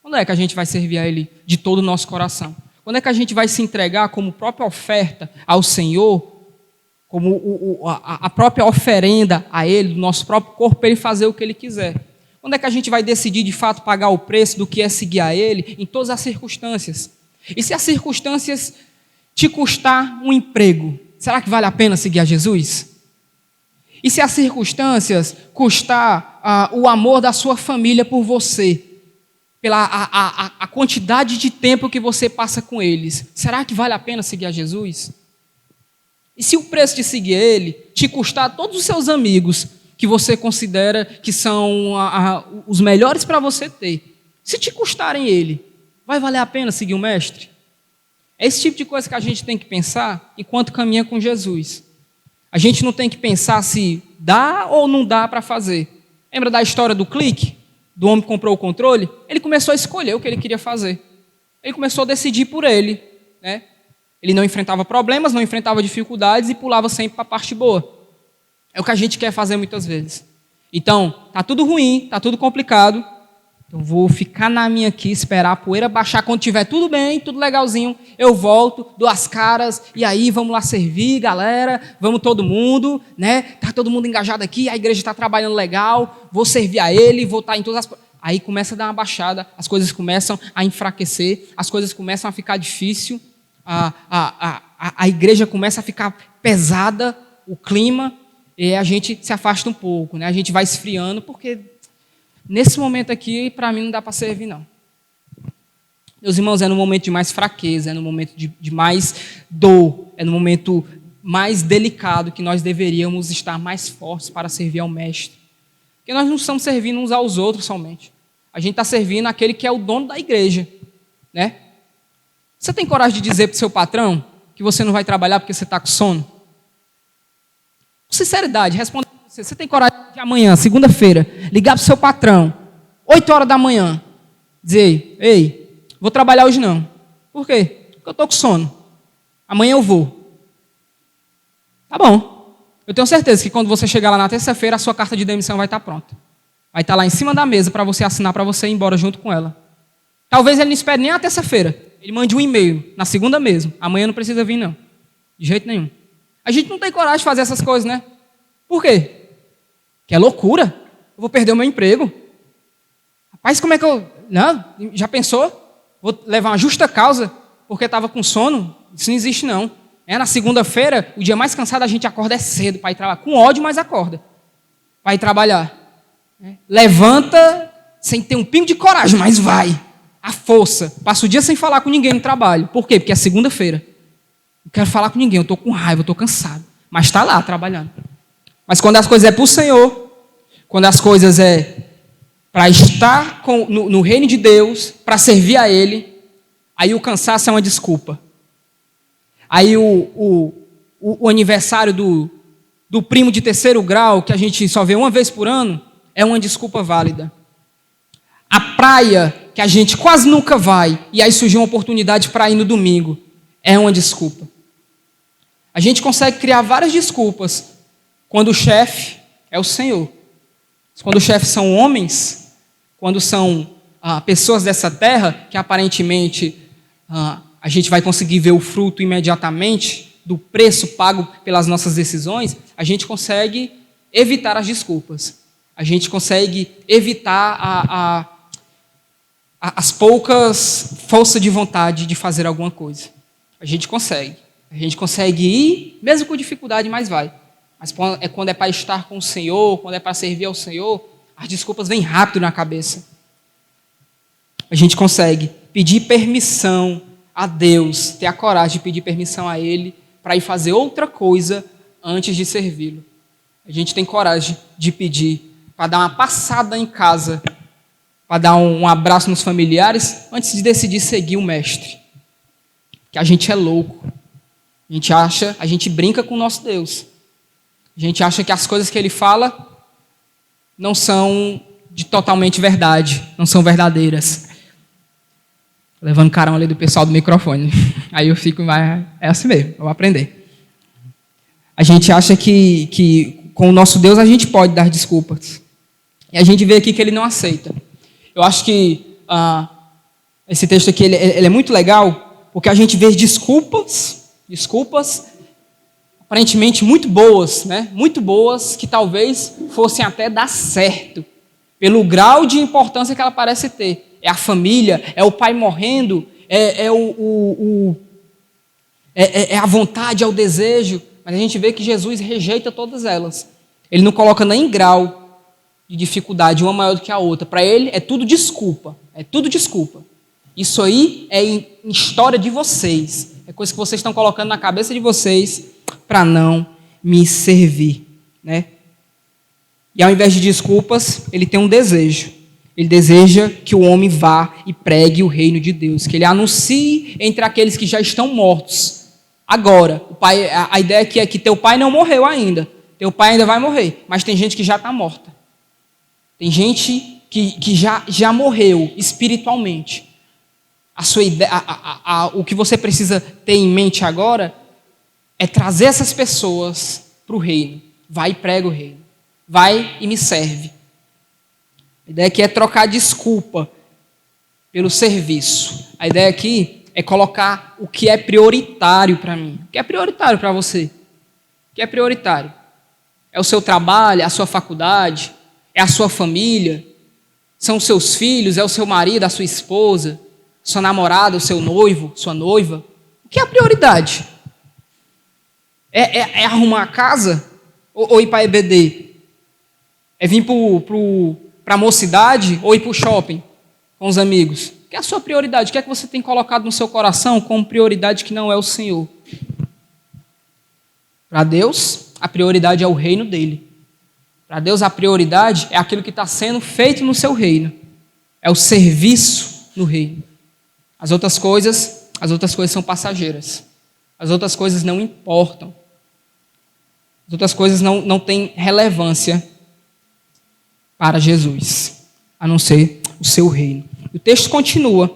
Quando é que a gente vai servir a Ele de todo o nosso coração? Quando é que a gente vai se entregar como própria oferta ao Senhor, como a própria oferenda a Ele, do nosso próprio corpo, para Ele fazer o que Ele quiser? Quando é que a gente vai decidir, de fato, pagar o preço do que é seguir a Ele em todas as circunstâncias? E se as circunstâncias te custar um emprego, será que vale a pena seguir a Jesus? E se as circunstâncias custar o amor da sua família por você, pela a quantidade de tempo que você passa com eles, será que vale a pena seguir a Jesus? E se o preço de seguir Ele te custar todos os seus amigos, que você considera que são os melhores para você ter, se te custarem Ele, vai valer a pena seguir o Mestre? É esse tipo de coisa que a gente tem que pensar enquanto caminha com Jesus. A gente não tem que pensar se dá ou não dá para fazer. Lembra da história do clique? Do homem que comprou o controle? Ele começou a escolher o que ele queria fazer. Ele começou a decidir por ele, né? Ele não enfrentava problemas, não enfrentava dificuldades e pulava sempre para a parte boa. É o que a gente quer fazer muitas vezes. Então, tá tudo ruim, tá tudo complicado. Então, vou ficar na minha aqui, esperar a poeira baixar. Quando tiver tudo bem, tudo legalzinho, eu volto, dou as caras, e aí vamos lá servir, galera, vamos todo mundo, né? Tá todo mundo engajado aqui, a igreja está trabalhando legal, vou servir a Ele, vou estar em todas as... Aí começa a dar uma baixada, as coisas começam a enfraquecer, as coisas começam a ficar difícil, a igreja começa a ficar pesada, o clima, e a gente se afasta um pouco, né? A gente vai esfriando, porque nesse momento aqui, para mim, não dá para servir, não. Meus irmãos, é no momento de mais fraqueza, é no momento de mais dor, é no momento mais delicado que nós deveríamos estar mais fortes para servir ao Mestre. Porque nós não estamos servindo uns aos outros somente. A gente está servindo aquele que é o dono da igreja, né? Você tem coragem de dizer para o seu patrão que você não vai trabalhar porque você está com sono? Com sinceridade, responda com Você tem coragem de amanhã, segunda-feira, ligar para o seu patrão, 8 horas da manhã, dizer, ei, vou trabalhar hoje não. Por quê? Porque eu estou com sono. Amanhã eu vou. Tá bom. Eu tenho certeza que quando você chegar lá na terça-feira, a sua carta de demissão vai estar pronta. Vai estar lá em cima da mesa para você assinar, para você ir embora junto com ela. Talvez ele não espere nem a terça-feira. Ele mande um e-mail, na segunda mesmo. Amanhã não precisa vir, não. De jeito nenhum. A gente não tem coragem de fazer essas coisas, né? Por quê? Que é loucura. Eu vou perder o meu emprego. Rapaz, como é que eu... Não, já pensou? Vou levar uma justa causa porque estava com sono? Isso não existe, não. Na segunda-feira, o dia mais cansado, a gente acorda cedo para ir trabalhar. Com ódio, mas acorda. Para ir trabalhar. Levanta sem ter um pingo de coragem, mas vai. A força. Passa o dia sem falar com ninguém no trabalho. Por quê? Porque é segunda-feira. Não quero falar com ninguém, eu estou com raiva, eu estou cansado. Mas está lá, trabalhando. Mas quando as coisas é para o Senhor, quando as coisas é para estar no reino de Deus, para servir a Ele, aí o cansaço é uma desculpa. Aí o aniversário do primo de terceiro grau, que a gente só vê uma vez por ano, é uma desculpa válida. A praia, que a gente quase nunca vai, e aí surgiu uma oportunidade para ir no domingo, é uma desculpa. A gente consegue criar várias desculpas quando o chefe é o Senhor. Quando os chefes são homens, quando são pessoas dessa terra, que aparentemente a gente vai conseguir ver o fruto imediatamente do preço pago pelas nossas decisões, a gente consegue evitar as desculpas. A gente consegue evitar as poucas forças de vontade de fazer alguma coisa. A gente consegue. A gente consegue ir, mesmo com dificuldade, mas vai. Mas quando é para estar com o Senhor, quando é para servir ao Senhor, as desculpas vêm rápido na cabeça. A gente consegue pedir permissão a Deus, ter a coragem de pedir permissão a Ele para ir fazer outra coisa antes de servi-lo. A gente tem coragem de pedir para dar uma passada em casa, para dar um abraço nos familiares antes de decidir seguir o Mestre. Que a gente é louco. A gente brinca com o nosso Deus. A gente acha que as coisas que Ele fala não são de totalmente verdade, não são verdadeiras. Levando carão ali do pessoal do microfone. Aí eu fico, mas é assim mesmo, eu vou aprender. A gente acha que com o nosso Deus a gente pode dar desculpas. E a gente vê aqui que Ele não aceita. Eu acho que esse texto aqui ele é muito legal, porque a gente vê desculpas aparentemente muito boas, né? Muito boas, que talvez fossem até dar certo, pelo grau de importância que ela parece ter. É a família, é o pai morrendo, é a vontade, é o desejo, mas a gente vê que Jesus rejeita todas elas. Ele não coloca nem grau de dificuldade, uma maior do que a outra. Para ele é tudo desculpa, Isso aí é em história de vocês, é coisa que vocês estão colocando na cabeça de vocês para não me servir, né? E ao invés de desculpas, ele tem um desejo. Ele deseja que o homem vá e pregue o reino de Deus, que ele anuncie entre aqueles que já estão mortos. Agora, a ideia aqui é que teu pai não morreu ainda, teu pai ainda vai morrer, mas tem gente que já está morta. Tem gente que já morreu espiritualmente. A sua ideia, o que você precisa ter em mente agora é trazer essas pessoas para o reino. Vai e prega o reino. Vai e me serve. A ideia aqui é trocar desculpa pelo serviço. A ideia aqui é colocar o que é prioritário para mim. O que é prioritário para você? O que é prioritário? É o seu trabalho, é a sua faculdade, é a sua família, são os seus filhos, é o seu marido, a sua esposa, sua namorada, o seu noivo, sua noiva. O que é a prioridade? É arrumar a casa ou ir para a EBD? É vir para a mocidade ou ir para o shopping com os amigos? O que é a sua prioridade? O que é que você tem colocado no seu coração como prioridade que não é o Senhor? Para Deus, a prioridade é o reino dele. Para Deus, a prioridade é aquilo que está sendo feito no seu reino. É o serviço no reino. As outras coisas são passageiras. As outras coisas não importam. As outras coisas não têm relevância para Jesus, a não ser o seu reino. O texto continua,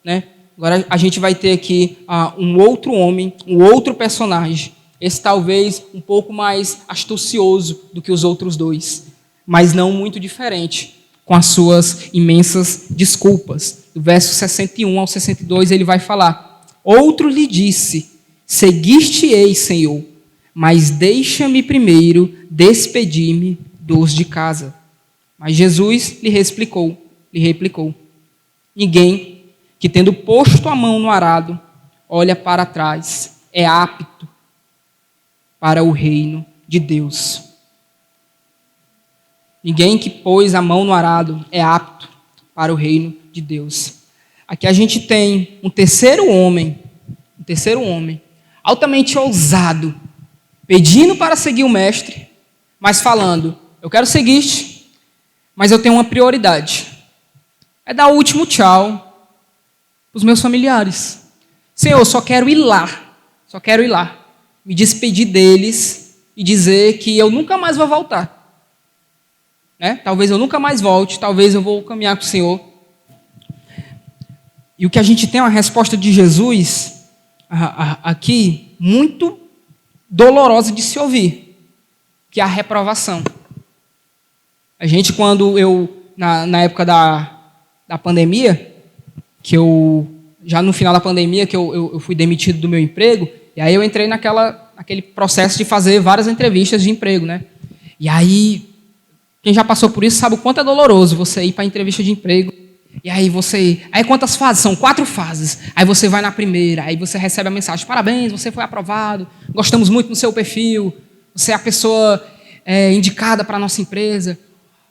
né? Agora a gente vai ter aqui um outro homem, um outro personagem. Esse talvez um pouco mais astucioso do que os outros dois, mas não muito diferente, com as suas imensas desculpas. Do verso 61 ao 62 ele vai falar: outro lhe disse, seguiste-ei, Senhor, mas deixa-me primeiro despedir-me dos de casa. Mas Jesus lhe replicou: ninguém que, tendo posto a mão no arado, olha para trás, é apto para o reino de Deus. Ninguém que pôs a mão no arado é apto para o reino de Deus. Aqui a gente tem um terceiro homem, altamente ousado, pedindo para seguir o mestre, mas falando: eu quero seguir-te, mas eu tenho uma prioridade. É dar o último tchau para os meus familiares. Senhor, eu só quero ir lá, me despedir deles e dizer que eu nunca mais vou voltar. Né? Talvez eu nunca mais volte, talvez eu vou caminhar com o Senhor. E o que a gente tem é uma resposta de Jesus aqui muito dolorosa de se ouvir, que é a reprovação. A gente, quando na época da pandemia, que já no final da pandemia, que eu fui demitido do meu emprego, e aí eu entrei naquele processo de fazer várias entrevistas de emprego, né? E aí, quem já passou por isso sabe o quanto é doloroso você ir para a entrevista de emprego. E aí aí quantas fases? São 4 fases. Aí você vai na primeira, aí você recebe a mensagem: parabéns, você foi aprovado, gostamos muito do seu perfil, você é a pessoa indicada para a nossa empresa.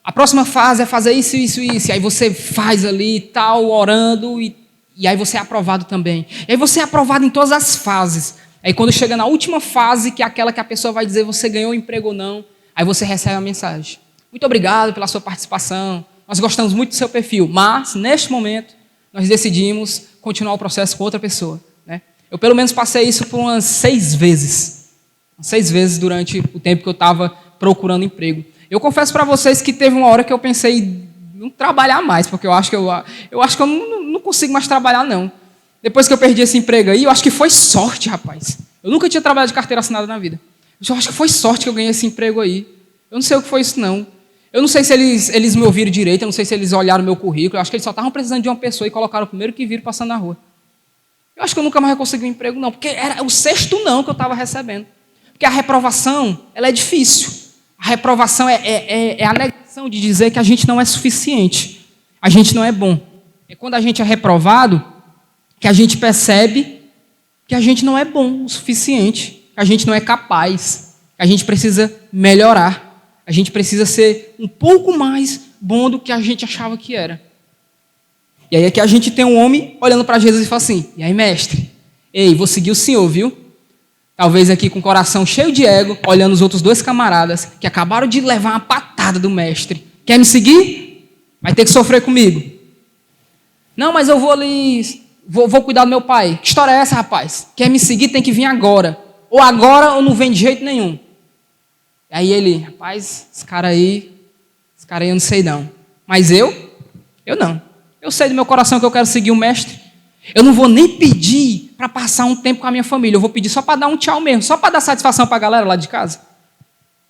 A próxima fase é fazer isso, isso, isso. E aí você faz ali, tal, orando, e aí você é aprovado também. E aí você é aprovado em todas as fases. Aí quando chega na última fase, que é aquela que a pessoa vai dizer você ganhou o emprego ou não, aí você recebe a mensagem: muito obrigado pela sua participação, nós gostamos muito do seu perfil, mas neste momento nós decidimos continuar o processo com outra pessoa. Né? Eu pelo menos passei isso por umas 6 vezes. 6 vezes durante o tempo que eu estava procurando emprego. Eu confesso para vocês que teve uma hora que eu pensei em não trabalhar mais, porque eu acho que eu não consigo mais trabalhar, não. Depois que eu perdi esse emprego aí, eu acho que foi sorte, rapaz. Eu nunca tinha trabalhado de carteira assinada na vida. Eu acho que foi sorte que eu ganhei esse emprego aí. Eu não sei o que foi isso, não. Eu não sei se eles me ouviram direito, eu não sei se eles olharam meu currículo, eu acho que eles só estavam precisando de uma pessoa e colocaram o primeiro que viram passando na rua. Eu acho que eu nunca mais consegui um emprego, não, porque era o 6º não que eu estava recebendo. Porque a reprovação, ela é difícil. A reprovação é a negação de dizer que a gente não é suficiente, a gente não é bom. É quando a gente é reprovado que a gente percebe que a gente não é bom o suficiente, que a gente não é capaz, que a gente precisa melhorar. A gente precisa ser um pouco mais bom do que a gente achava que era. E aí aqui a gente tem um homem olhando para Jesus e fala assim: e aí, mestre? Ei, vou seguir o senhor, viu? Talvez aqui com o coração cheio de ego, olhando os outros 2 camaradas que acabaram de levar uma patada do mestre. Quer me seguir? Vai ter que sofrer comigo. Não, mas eu vou ali, vou cuidar do meu pai. Que história é essa, rapaz? Quer me seguir, tem que vir agora. Ou agora ou não vem de jeito nenhum. Aí ele: rapaz, esse cara aí eu não sei não. Mas eu não. Eu sei do meu coração que eu quero seguir o mestre. Eu não vou nem pedir para passar um tempo com a minha família. Eu vou pedir só para dar um tchau mesmo. Só para dar satisfação para a galera lá de casa.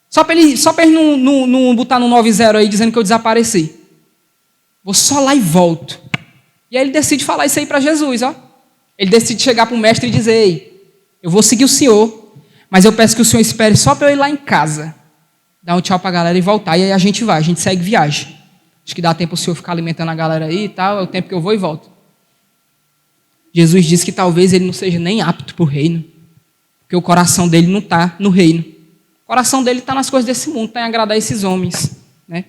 Só para ele não botar no 90 aí dizendo que eu desapareci. Vou só lá e volto. E aí ele decide falar isso aí para Jesus. Ó. Ele decide chegar para o mestre e dizer: ei, eu vou seguir o senhor, mas eu peço que o senhor espere só para eu ir lá em casa, dar um tchau para a galera e voltar. E aí a gente segue viagem. Acho que dá tempo o senhor ficar alimentando a galera aí e tal, é o tempo que eu vou e volto. Jesus disse que talvez ele não seja nem apto para o reino, porque o coração dele não está no reino. O coração dele está nas coisas desse mundo, está em agradar esses homens. Né?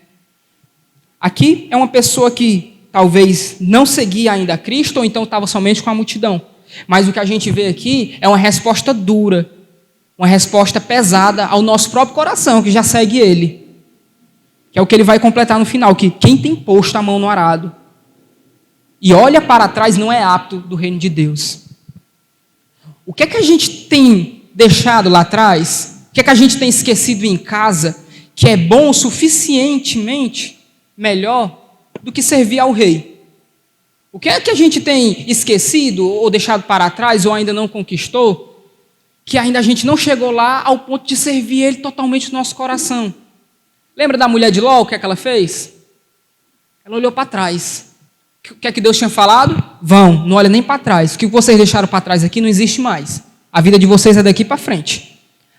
Aqui é uma pessoa que talvez não seguia ainda a Cristo, ou então estava somente com a multidão. Mas o que a gente vê aqui é uma resposta dura, uma resposta pesada ao nosso próprio coração, que já segue ele. Que é o que ele vai completar no final, que quem tem posto a mão no arado e olha para trás não é apto do reino de Deus. O que é que a gente tem deixado lá atrás O que é que a gente tem esquecido em casa que é bom o suficientemente melhor do que servir ao rei? O que é que a gente tem esquecido ou deixado para trás ou ainda não conquistou, que ainda a gente não chegou lá ao ponto de servir ele totalmente no nosso coração? Lembra da mulher de Ló, o que é que ela fez? Ela olhou para trás. O que é que Deus tinha falado? Vão, não olha nem para trás. O que vocês deixaram para trás aqui não existe mais. A vida de vocês é daqui para frente.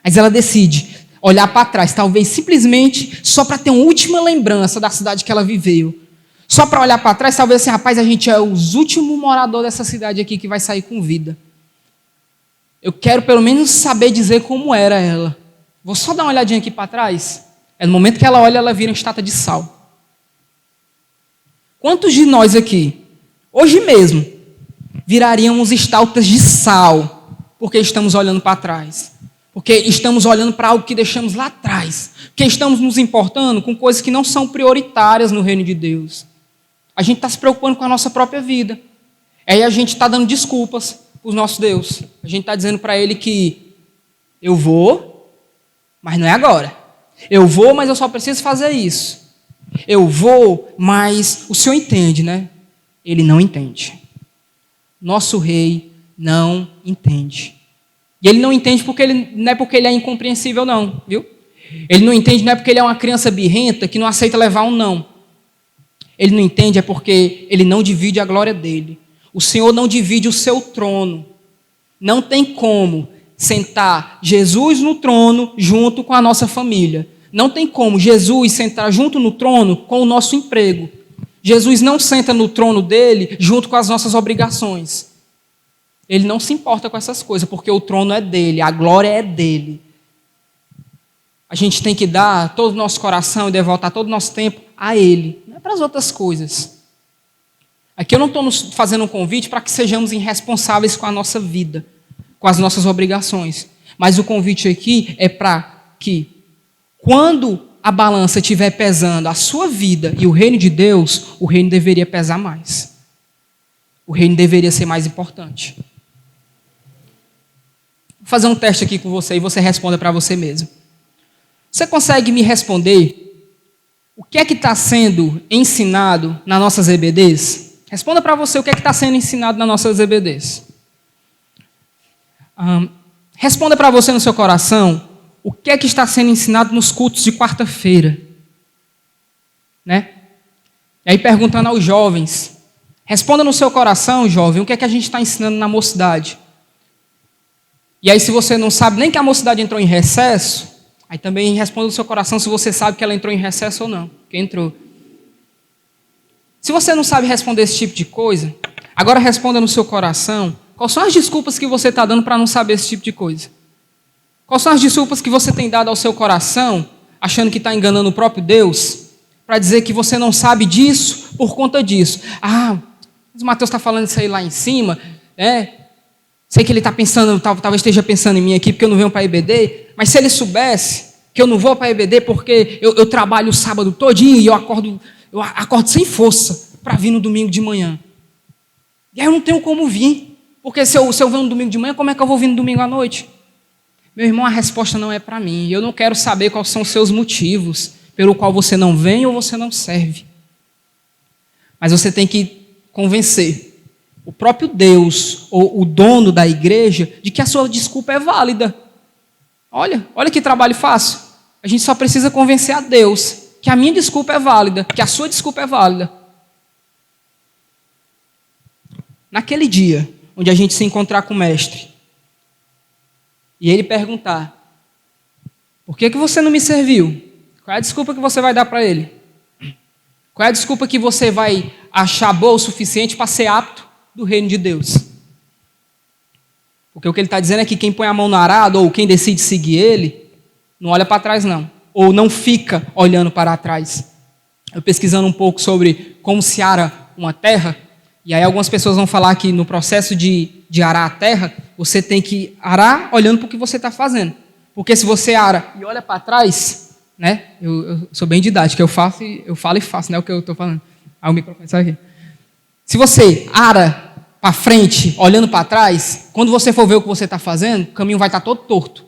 Mas ela decide olhar para trás, talvez simplesmente só para ter uma última lembrança da cidade que ela viveu. Só para olhar para trás, talvez assim, rapaz, a gente é os últimos moradores dessa cidade aqui que vai sair com vida. Eu quero pelo menos saber dizer como era ela. Vou só dar uma olhadinha aqui para trás. É no momento que ela olha, ela vira uma estátua de sal. Quantos de nós aqui, hoje mesmo, viraríamos estátuas de sal, porque estamos olhando para trás? Porque estamos olhando para algo que deixamos lá atrás. Porque estamos nos importando com coisas que não são prioritárias no reino de Deus. A gente está se preocupando com a nossa própria vida. Aí a gente está dando desculpas para o nosso Deus. A gente está dizendo para Ele que eu vou, mas não é agora. Eu vou, mas eu só preciso fazer isso. Eu vou, mas o Senhor entende, né? Ele não entende. Nosso rei não entende. E ele não entende porque não é porque ele é incompreensível, não, viu? Ele não entende não é porque ele é uma criança birrenta que não aceita levar um não. Ele não entende é porque ele não divide a glória dele. O Senhor não divide o seu trono. Não tem como sentar Jesus no trono junto com a nossa família. Não tem como Jesus sentar junto no trono com o nosso emprego. Jesus não senta no trono dele junto com as nossas obrigações. Ele não se importa com essas coisas, porque o trono é dele, a glória é dele. A gente tem que dar todo o nosso coração e devotar todo o nosso tempo a ele, não é para as outras coisas. Aqui eu não estou fazendo um convite para que sejamos irresponsáveis com a nossa vida, com as nossas obrigações. Mas o convite aqui é para que, quando a balança estiver pesando a sua vida e o reino de Deus, o reino deveria pesar mais. O reino deveria ser mais importante. Vou fazer um teste aqui com você e você responda para você mesmo. Você consegue me responder o que é que está sendo ensinado nas nossas EBDs? Responda para você o que é que está sendo ensinado nas nossas EBDs. Responda para você no seu coração o que é que está sendo ensinado nos cultos de quarta-feira. Né? E aí perguntando aos jovens, responda no seu coração, jovem, o que é que a gente está ensinando na mocidade. E aí se você não sabe nem que a mocidade entrou em recesso, aí também responda no seu coração se você sabe que ela entrou em recesso ou não, que entrou. Se você não sabe responder esse tipo de coisa, agora responda no seu coração quais são as desculpas que você está dando para não saber esse tipo de coisa. Quais são as desculpas que você tem dado ao seu coração, achando que está enganando o próprio Deus, para dizer que você não sabe disso por conta disso. Mas o Mateus está falando isso aí lá em cima, sei que ele está pensando, talvez esteja pensando em mim aqui porque eu não venho para a EBD, mas se ele soubesse que eu não vou para a EBD porque eu trabalho o sábado todinho e eu acordo sem força para vir no domingo de manhã. E aí eu não tenho como vir, porque se eu venho no domingo de manhã, como é que eu vou vir no domingo à noite? Meu irmão, a resposta não é para mim. Eu não quero saber quais são os seus motivos pelo qual você não vem ou você não serve. Mas você tem que convencer o próprio Deus ou o dono da igreja de que a sua desculpa é válida. Olha que trabalho fácil. A gente só precisa convencer a Deus que a minha desculpa é válida, que a sua desculpa é válida. Naquele dia, onde a gente se encontrar com o mestre, e ele perguntar, por que você não me serviu? Qual é a desculpa que você vai dar para ele? Qual é a desculpa que você vai achar boa o suficiente para ser apto do reino de Deus? Porque o que ele está dizendo é que quem põe a mão no arado, ou quem decide seguir ele, não olha para trás não, ou não fica olhando para trás. Eu pesquisando um pouco sobre como se ara uma terra, e aí algumas pessoas vão falar que no processo de arar a terra, você tem que arar olhando para o que você está fazendo. Porque se você ara e olha para trás, né? Eu sou bem didático, eu falo e faço, né? O que eu estou falando. O microfone sai aqui. Se você ara para frente, olhando para trás, quando você for ver o que você está fazendo, o caminho vai estar todo torto.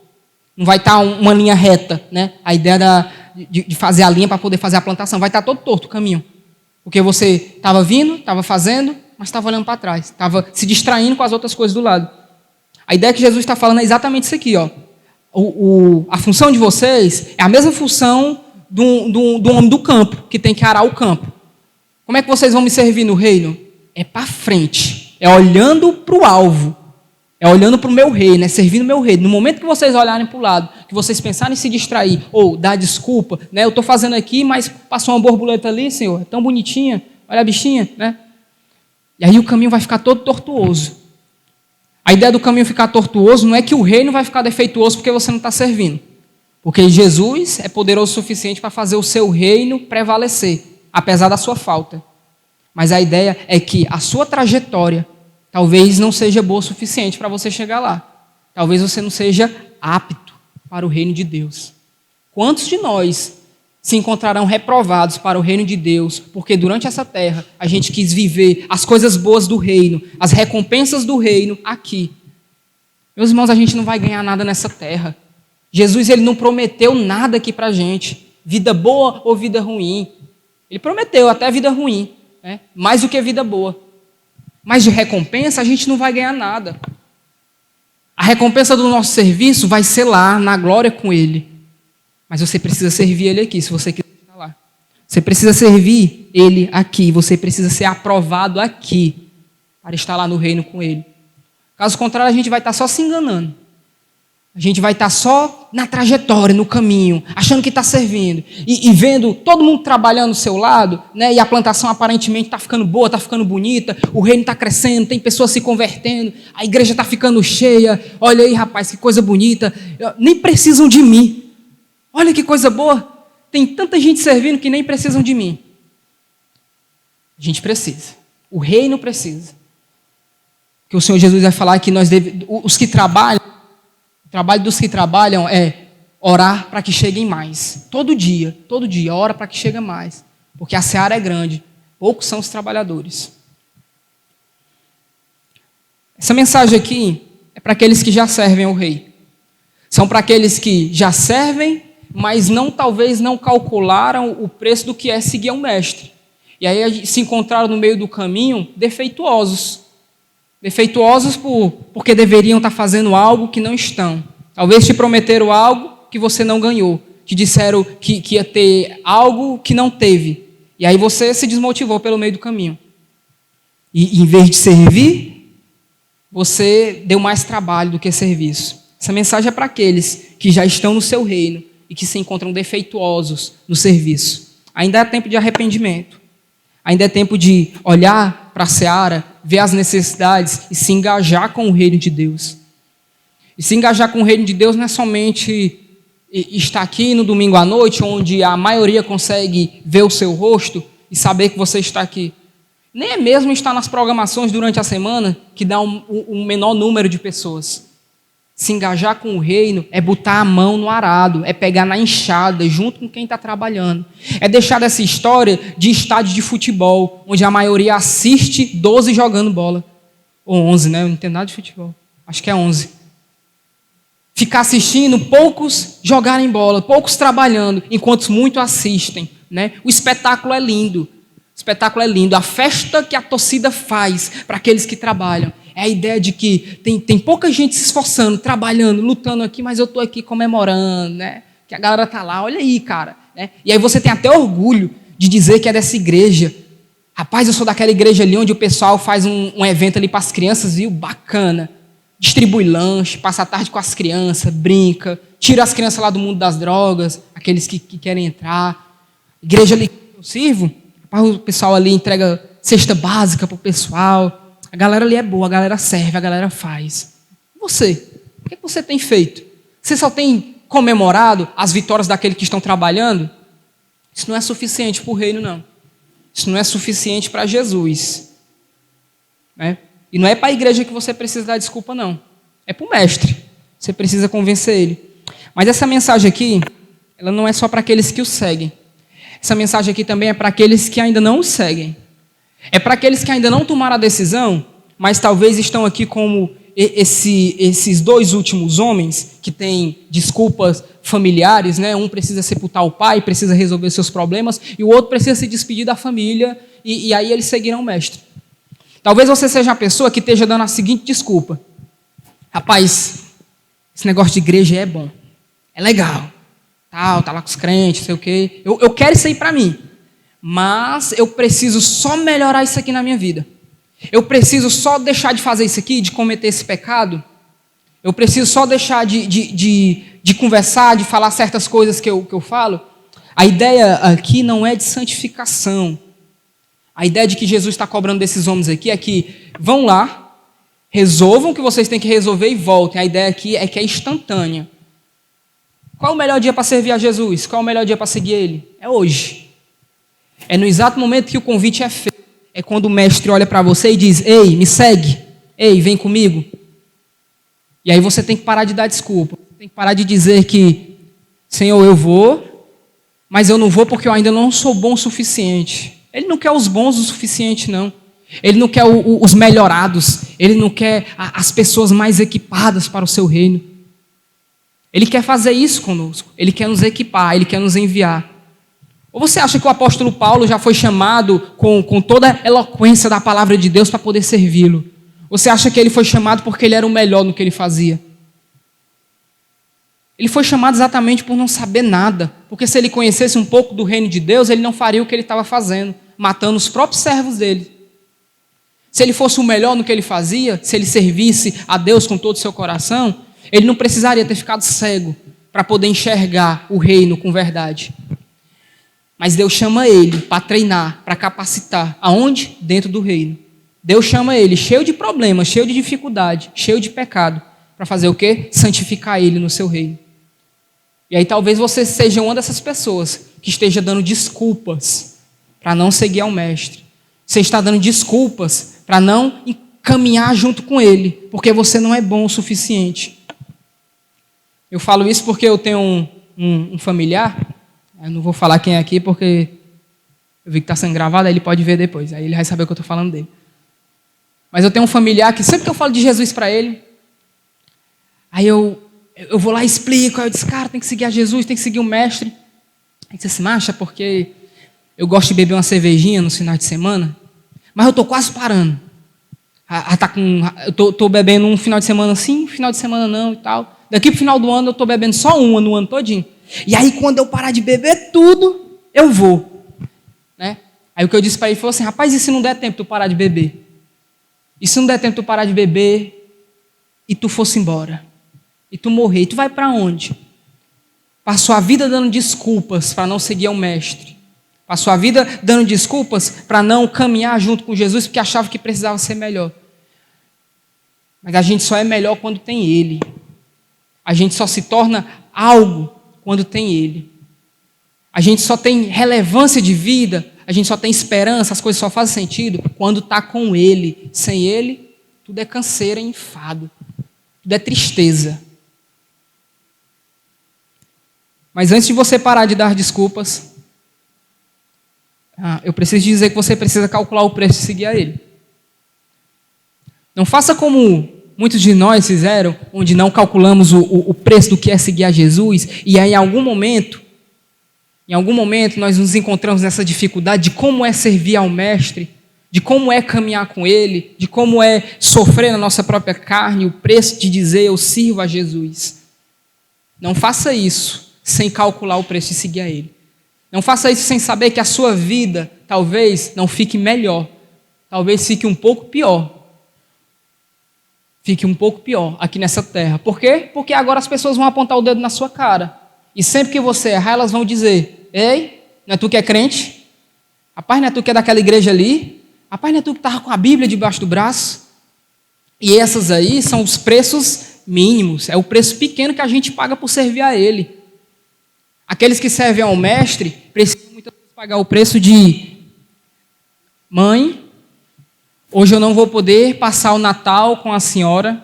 Não vai estar uma linha reta, né? A ideia de fazer a linha para poder fazer a plantação. Vai estar todo torto o caminho. Porque você estava vindo, estava fazendo, mas estava olhando para trás. Estava se distraindo com as outras coisas do lado. A ideia que Jesus está falando é exatamente isso aqui, ó. A função de vocês é a mesma função do homem do campo, que tem que arar o campo. Como é que vocês vão me servir no reino? É para frente. É olhando para o alvo. É olhando para o meu reino, é servindo o meu reino. No momento que vocês olharem para o lado, que vocês pensarem em se distrair, ou dar desculpa, né? Eu estou fazendo aqui, mas passou uma borboleta ali, Senhor, é tão bonitinha, olha a bichinha, né? E aí o caminho vai ficar todo tortuoso. A ideia do caminho ficar tortuoso não é que o reino vai ficar defeituoso porque você não está servindo. Porque Jesus é poderoso o suficiente para fazer o seu reino prevalecer, apesar da sua falta. Mas a ideia é que a sua trajetória talvez não seja boa o suficiente para você chegar lá. Talvez você não seja apto para o reino de Deus. Quantos de nós se encontrarão reprovados para o reino de Deus, porque durante essa terra a gente quis viver as coisas boas do reino, as recompensas do reino aqui? Meus irmãos, a gente não vai ganhar nada nessa terra. Jesus, ele não prometeu nada aqui para a gente, vida boa ou vida ruim. Ele prometeu até vida ruim, né? Mais do que vida boa. Mas de recompensa a gente não vai ganhar nada. A recompensa do nosso serviço vai ser lá, na glória com Ele. Mas você precisa servir Ele aqui, se você quiser estar lá. Você precisa servir Ele aqui, você precisa ser aprovado aqui, para estar lá no reino com Ele. Caso contrário, a gente vai estar só se enganando. A gente vai estar só na trajetória, no caminho, achando que está servindo. E vendo todo mundo trabalhando do seu lado, né, e a plantação aparentemente está ficando boa, está ficando bonita, o reino está crescendo, tem pessoas se convertendo, a igreja está ficando cheia. Olha aí, rapaz, que coisa bonita. Nem precisam de mim. Olha que coisa boa. Tem tanta gente servindo que nem precisam de mim. A gente precisa. O reino precisa. Que o Senhor Jesus vai falar que os que trabalham, o trabalho dos que trabalham é orar para que cheguem mais. Todo dia, ora para que chegue mais. Porque a seara é grande, poucos são os trabalhadores. Essa mensagem aqui é para aqueles que já servem ao rei. São para aqueles que já servem, mas talvez não calcularam o preço do que é seguir um mestre. E aí se encontraram no meio do caminho defeituosos. Defeituosos porque deveriam estar fazendo algo que não estão. Talvez te prometeram algo que você não ganhou. Te disseram que ia ter algo que não teve. E aí você se desmotivou pelo meio do caminho. E em vez de servir, você deu mais trabalho do que serviço. Essa mensagem é para aqueles que já estão no seu reino e que se encontram defeituosos no serviço. Ainda é tempo de arrependimento. Ainda é tempo de olhar para a seara, ver as necessidades e se engajar com o reino de Deus. E se engajar com o reino de Deus não é somente estar aqui no domingo à noite, onde a maioria consegue ver o seu rosto e saber que você está aqui. Nem é mesmo estar nas programações durante a semana, que dá um menor número de pessoas. Se engajar com o reino é botar a mão no arado, é pegar na enxada junto com quem está trabalhando. É deixar dessa história de estádio de futebol, onde a maioria assiste 12 jogando bola. Ou 11, né? Eu não entendo nada de futebol. Acho que é 11. Ficar assistindo, poucos jogarem bola, poucos trabalhando, enquanto muitos assistem, né? O espetáculo é lindo. O espetáculo é lindo. A festa que a torcida faz para aqueles que trabalham. É a ideia de que tem pouca gente se esforçando, trabalhando, lutando aqui, mas eu estou aqui comemorando, né? Que a galera está lá, olha aí, cara. Né? E aí você tem até orgulho de dizer que é dessa igreja. Rapaz, eu sou daquela igreja ali onde o pessoal faz um evento ali para as crianças, viu? Bacana. Distribui lanche, passa a tarde com as crianças, brinca, tira as crianças lá do mundo das drogas, aqueles que querem entrar. Igreja ali que eu sirvo, o pessoal ali entrega cesta básica para o pessoal. A galera ali é boa, a galera serve, a galera faz. E você? O que você tem feito? Você só tem comemorado as vitórias daqueles que estão trabalhando? Isso não é suficiente para o reino, não. Isso não é suficiente para Jesus. Né? E não é para a igreja que você precisa dar desculpa, não. É para o mestre. Você precisa convencer ele. Mas essa mensagem aqui, ela não é só para aqueles que o seguem. Essa mensagem aqui também é para aqueles que ainda não o seguem. É para aqueles que ainda não tomaram a decisão, mas talvez estão aqui como esses dois últimos homens que têm desculpas familiares, né? Um precisa sepultar o pai, precisa resolver seus problemas, e o outro precisa se despedir da família, e aí eles seguirão o mestre. Talvez você seja a pessoa que esteja dando a seguinte desculpa: rapaz, esse negócio de igreja é bom, é legal, tá lá com os crentes, não sei o quê, eu quero isso aí para mim, mas eu preciso só melhorar isso aqui na minha vida. Eu preciso só deixar de fazer isso aqui, de cometer esse pecado. Eu preciso só deixar de conversar, de falar certas coisas que eu falo. A ideia aqui não é de santificação. A ideia de que Jesus está cobrando desses homens aqui é que vão lá, resolvam o que vocês têm que resolver e voltem. A ideia aqui é que é instantânea. Qual é o melhor dia para servir a Jesus? Qual é o melhor dia para seguir Ele? É hoje. É no exato momento que o convite é feito. É quando o mestre olha para você e diz: ei, me segue, ei, vem comigo. E aí você tem que parar de dar desculpa, tem que parar de dizer que, Senhor, eu vou, mas eu não vou porque eu ainda não sou bom o suficiente. Ele não quer os bons o suficiente, não. Ele não quer os melhorados, ele não quer as pessoas mais equipadas para o seu reino. Ele quer fazer isso conosco, ele quer nos equipar, ele quer nos enviar. Ou você acha que o apóstolo Paulo já foi chamado com toda a eloquência da palavra de Deus para poder servi-lo? Você acha que ele foi chamado porque ele era o melhor no que ele fazia? Ele foi chamado exatamente por não saber nada. Porque se ele conhecesse um pouco do reino de Deus, ele não faria o que ele estava fazendo, matando os próprios servos dele. Se ele fosse o melhor no que ele fazia, se ele servisse a Deus com todo o seu coração, ele não precisaria ter ficado cego para poder enxergar o reino com verdade. Mas Deus chama ele para treinar, para capacitar. Aonde? Dentro do reino. Deus chama ele cheio de problemas, cheio de dificuldade, cheio de pecado. Para fazer o quê? Santificar ele no seu reino. E aí talvez você seja uma dessas pessoas que esteja dando desculpas para não seguir ao mestre. Você está dando desculpas para não caminhar junto com ele, porque você não é bom o suficiente. Eu falo isso porque eu tenho um familiar. Eu não vou falar quem é aqui porque eu vi que está sendo gravado, aí ele pode ver depois. Aí ele vai saber o que eu estou falando dele. Mas eu tenho um familiar que sempre que eu falo de Jesus para ele, aí eu vou lá e explico. Aí eu disse: cara, tem que seguir a Jesus, tem que seguir o mestre. Aí disse assim: macha, porque eu gosto de beber uma cervejinha nos finais de semana, mas eu estou quase parando. Eu estou bebendo um final de semana sim, um final de semana não e tal. Daqui para o final do ano eu estou bebendo só uma no ano todinho. E aí, quando eu parar de beber tudo, eu vou. Né? Aí o que eu disse para ele foi assim: rapaz, e se não der tempo tu parar de beber? E se não der tempo tu parar de beber e tu fosse embora? E tu morrer? E tu vai para onde? Passou a vida dando desculpas para não seguir ao mestre. Passou a vida dando desculpas para não caminhar junto com Jesus porque achava que precisava ser melhor. Mas a gente só é melhor quando tem Ele. A gente só se torna algo quando tem Ele. A gente só tem relevância de vida, a gente só tem esperança, as coisas só fazem sentido quando está com Ele. Sem Ele, tudo é canseira e enfado. Tudo é tristeza. Mas antes de você parar de dar desculpas, eu preciso dizer que você precisa calcular o preço de seguir a Ele. Não faça como muitos de nós fizeram, onde não calculamos o preço do que é seguir a Jesus, e aí em algum momento nós nos encontramos nessa dificuldade de como é servir ao mestre, de como é caminhar com Ele, de como é sofrer na nossa própria carne, o preço de dizer eu sirvo a Jesus. Não faça isso sem calcular o preço de seguir a Ele. Não faça isso sem saber que a sua vida talvez não fique melhor, talvez fique um pouco pior. Fique um pouco pior aqui nessa terra. Por quê? Porque agora as pessoas vão apontar o dedo na sua cara. E sempre que você errar, elas vão dizer: ei, não é tu que é crente? Rapaz, não é tu que é daquela igreja ali? Rapaz, não é tu que estava com a Bíblia debaixo do braço? E essas aí são os preços mínimos. É o preço pequeno que a gente paga por servir a Ele. Aqueles que servem ao mestre precisam muitas vezes pagar o preço de: mãe, hoje eu não vou poder passar o Natal com a senhora,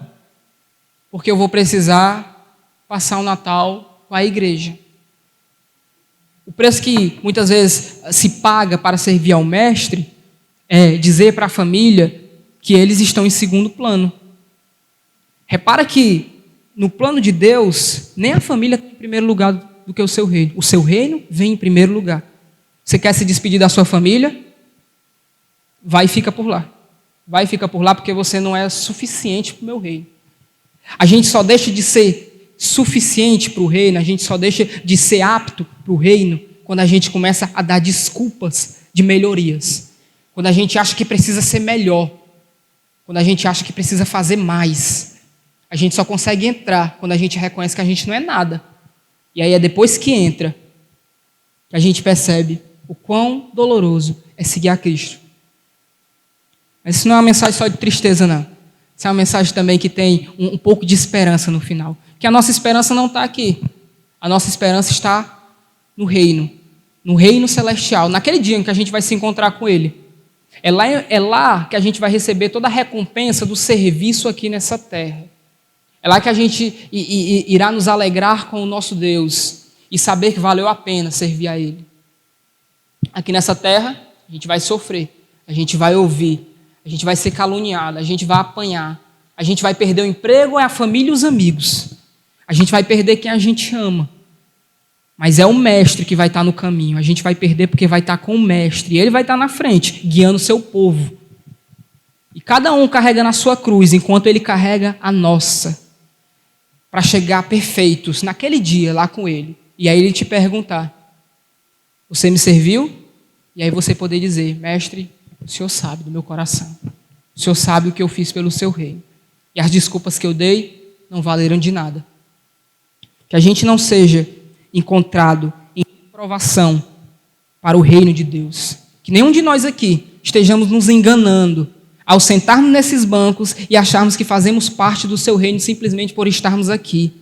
porque eu vou precisar passar o Natal com a igreja. O preço que muitas vezes se paga para servir ao mestre é dizer para a família que eles estão em segundo plano. Repara que no plano de Deus, nem a família tem em primeiro lugar do que o seu reino. O seu reino vem em primeiro lugar. Você quer se despedir da sua família? Vai e fica por lá. Vai e fica por lá porque você não é suficiente para o meu reino. A gente só deixa de ser suficiente para o reino, a gente só deixa de ser apto para o reino quando a gente começa a dar desculpas de melhorias. Quando a gente acha que precisa ser melhor. Quando a gente acha que precisa fazer mais. A gente só consegue entrar quando a gente reconhece que a gente não é nada. E aí é depois que entra que a gente percebe o quão doloroso é seguir a Cristo. Mas isso não é uma mensagem só de tristeza, não. Isso é uma mensagem também que tem um pouco de esperança no final. Que a nossa esperança não está aqui. A nossa esperança está no reino celestial, naquele dia em que a gente vai se encontrar com Ele. É lá que a gente vai receber toda a recompensa do serviço aqui nessa terra. É lá que a gente irá nos alegrar com o nosso Deus e saber que valeu a pena servir a Ele. Aqui nessa terra, a gente vai sofrer, a gente vai ouvir, a gente vai ser caluniado, a gente vai apanhar, a gente vai perder o emprego, a família e os amigos. A gente vai perder quem a gente ama. Mas é o mestre que vai estar no caminho. A gente vai perder porque vai estar com o mestre. E ele vai estar na frente, guiando o seu povo. E cada um carrega na sua cruz, enquanto ele carrega a nossa. Para chegar perfeitos naquele dia lá com ele. E aí ele te perguntar: você me serviu? E aí você poder dizer: mestre, o Senhor sabe do meu coração. O Senhor sabe o que eu fiz pelo seu reino. E as desculpas que eu dei não valeram de nada. Que a gente não seja encontrado em provação para o reino de Deus. Que nenhum de nós aqui estejamos nos enganando ao sentarmos nesses bancos e acharmos que fazemos parte do seu reino simplesmente por estarmos aqui.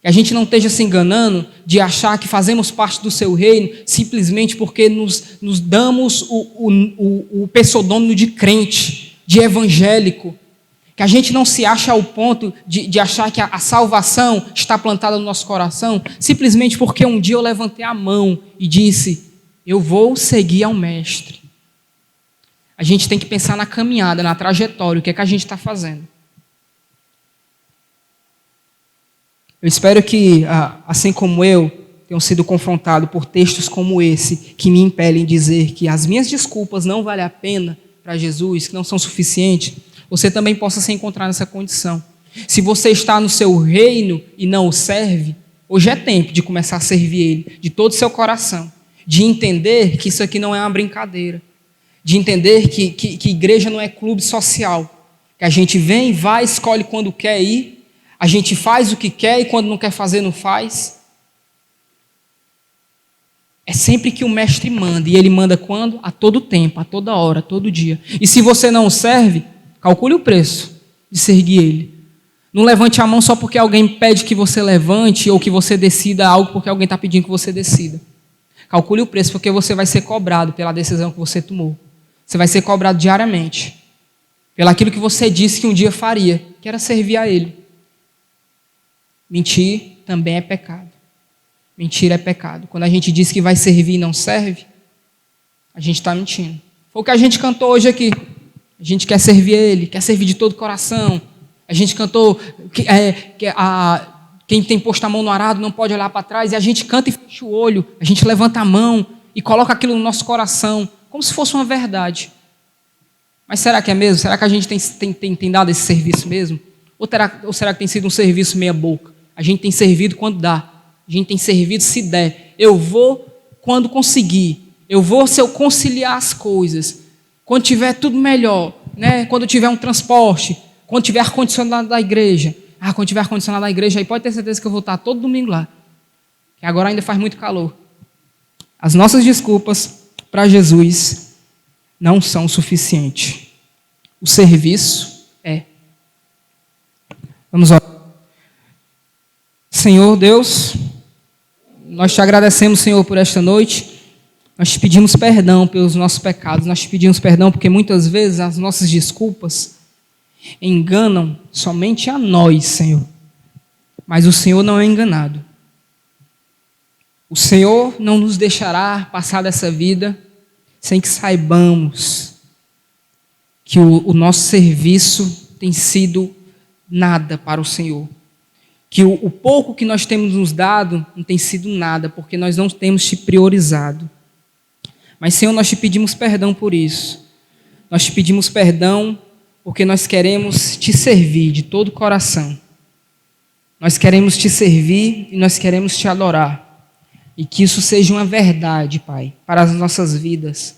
Que a gente não esteja se enganando de achar que fazemos parte do seu reino simplesmente porque nos damos o pseudônimo de crente, de evangélico. Que a gente não se acha ao ponto de achar que a salvação está plantada no nosso coração simplesmente porque um dia eu levantei a mão e disse: eu vou seguir ao mestre. A gente tem que pensar na caminhada, na trajetória, o que é que a gente está fazendo. Eu espero que, assim como eu, tenham sido confrontado por textos como esse, que me impelem a dizer que as minhas desculpas não valem a pena para Jesus, que não são suficientes, você também possa se encontrar nessa condição. Se você está no seu reino e não o serve, hoje é tempo de começar a servir Ele, de todo o seu coração, de entender que isso aqui não é uma brincadeira, de entender que igreja não é clube social, que a gente vem, vai, escolhe quando quer ir, a gente faz o que quer e quando não quer fazer, não faz. É sempre que o mestre manda, e ele manda quando? A todo tempo, a toda hora, a todo dia. E se você não serve, calcule o preço de seguir Ele. Não levante a mão só porque alguém pede que você levante ou que você decida algo porque alguém está pedindo que você decida. Calcule o preço porque você vai ser cobrado pela decisão que você tomou. Você vai ser cobrado diariamente pelaquilo que você disse que um dia faria, que era servir a Ele. Mentir também é pecado. Mentira é pecado. Quando a gente diz que vai servir e não serve, a gente está mentindo. Foi o que a gente cantou hoje aqui. A gente quer servir a Ele, quer servir de todo o coração. A gente cantou quem tem posto a mão no arado não pode olhar para trás. E a gente canta e fecha o olho. A gente levanta a mão e coloca aquilo no nosso coração, como se fosse uma verdade. Mas será que é mesmo? Será que a gente tem dado esse serviço mesmo? Ou será que tem sido um serviço meia boca? A gente tem servido quando dá. A gente tem servido se der. Eu vou quando conseguir. Eu vou se eu conciliar as coisas. Quando tiver tudo melhor, né? Quando tiver um transporte, quando tiver ar-condicionado da igreja. Quando tiver ar-condicionado da igreja, aí pode ter certeza que eu vou estar todo domingo lá. Que agora ainda faz muito calor. As nossas desculpas para Jesus não são suficientes. O serviço é. Vamos orar. Senhor Deus, nós te agradecemos, Senhor, por esta noite. Nós te pedimos perdão pelos nossos pecados. Nós te pedimos perdão porque muitas vezes as nossas desculpas enganam somente a nós, Senhor. Mas o Senhor não é enganado. O Senhor não nos deixará passar dessa vida sem que saibamos que o nosso serviço tem sido nada para o Senhor. Que o pouco que nós temos nos dado não tem sido nada, porque nós não temos te priorizado. Mas, Senhor, nós te pedimos perdão por isso. Nós te pedimos perdão porque nós queremos te servir de todo o coração. Nós queremos te servir e nós queremos te adorar. E que isso seja uma verdade, Pai, para as nossas vidas.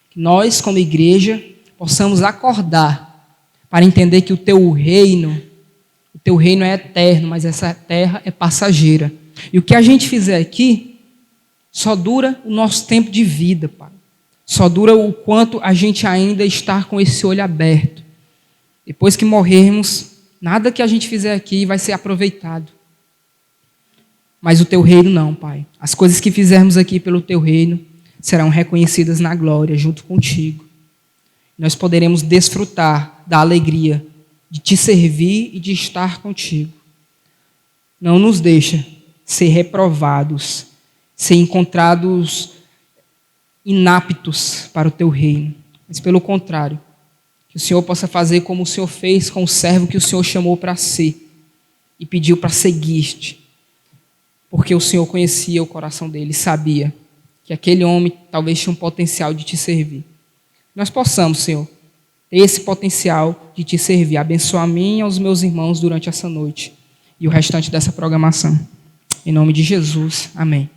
Que nós, como igreja, possamos acordar para entender que o teu reino é eterno, mas essa terra é passageira. E o que a gente fizer aqui só dura o nosso tempo de vida, Pai. Só dura o quanto a gente ainda está com esse olho aberto. Depois que morrermos, nada que a gente fizer aqui vai ser aproveitado. Mas o teu reino não, Pai. As coisas que fizermos aqui pelo teu reino serão reconhecidas na glória junto contigo. Nós poderemos desfrutar da alegria de te servir e de estar contigo. Não nos deixa ser reprovados, ser encontrados inaptos para o teu reino. Mas pelo contrário, que o Senhor possa fazer como o Senhor fez com o servo que o Senhor chamou para ser e pediu para seguir-te. Porque o Senhor conhecia o coração dele, sabia que aquele homem talvez tinha um potencial de te servir. Nós possamos, Senhor, ter esse potencial de te servir. Abençoa a mim e aos meus irmãos durante essa noite e o restante dessa programação. Em nome de Jesus, amém.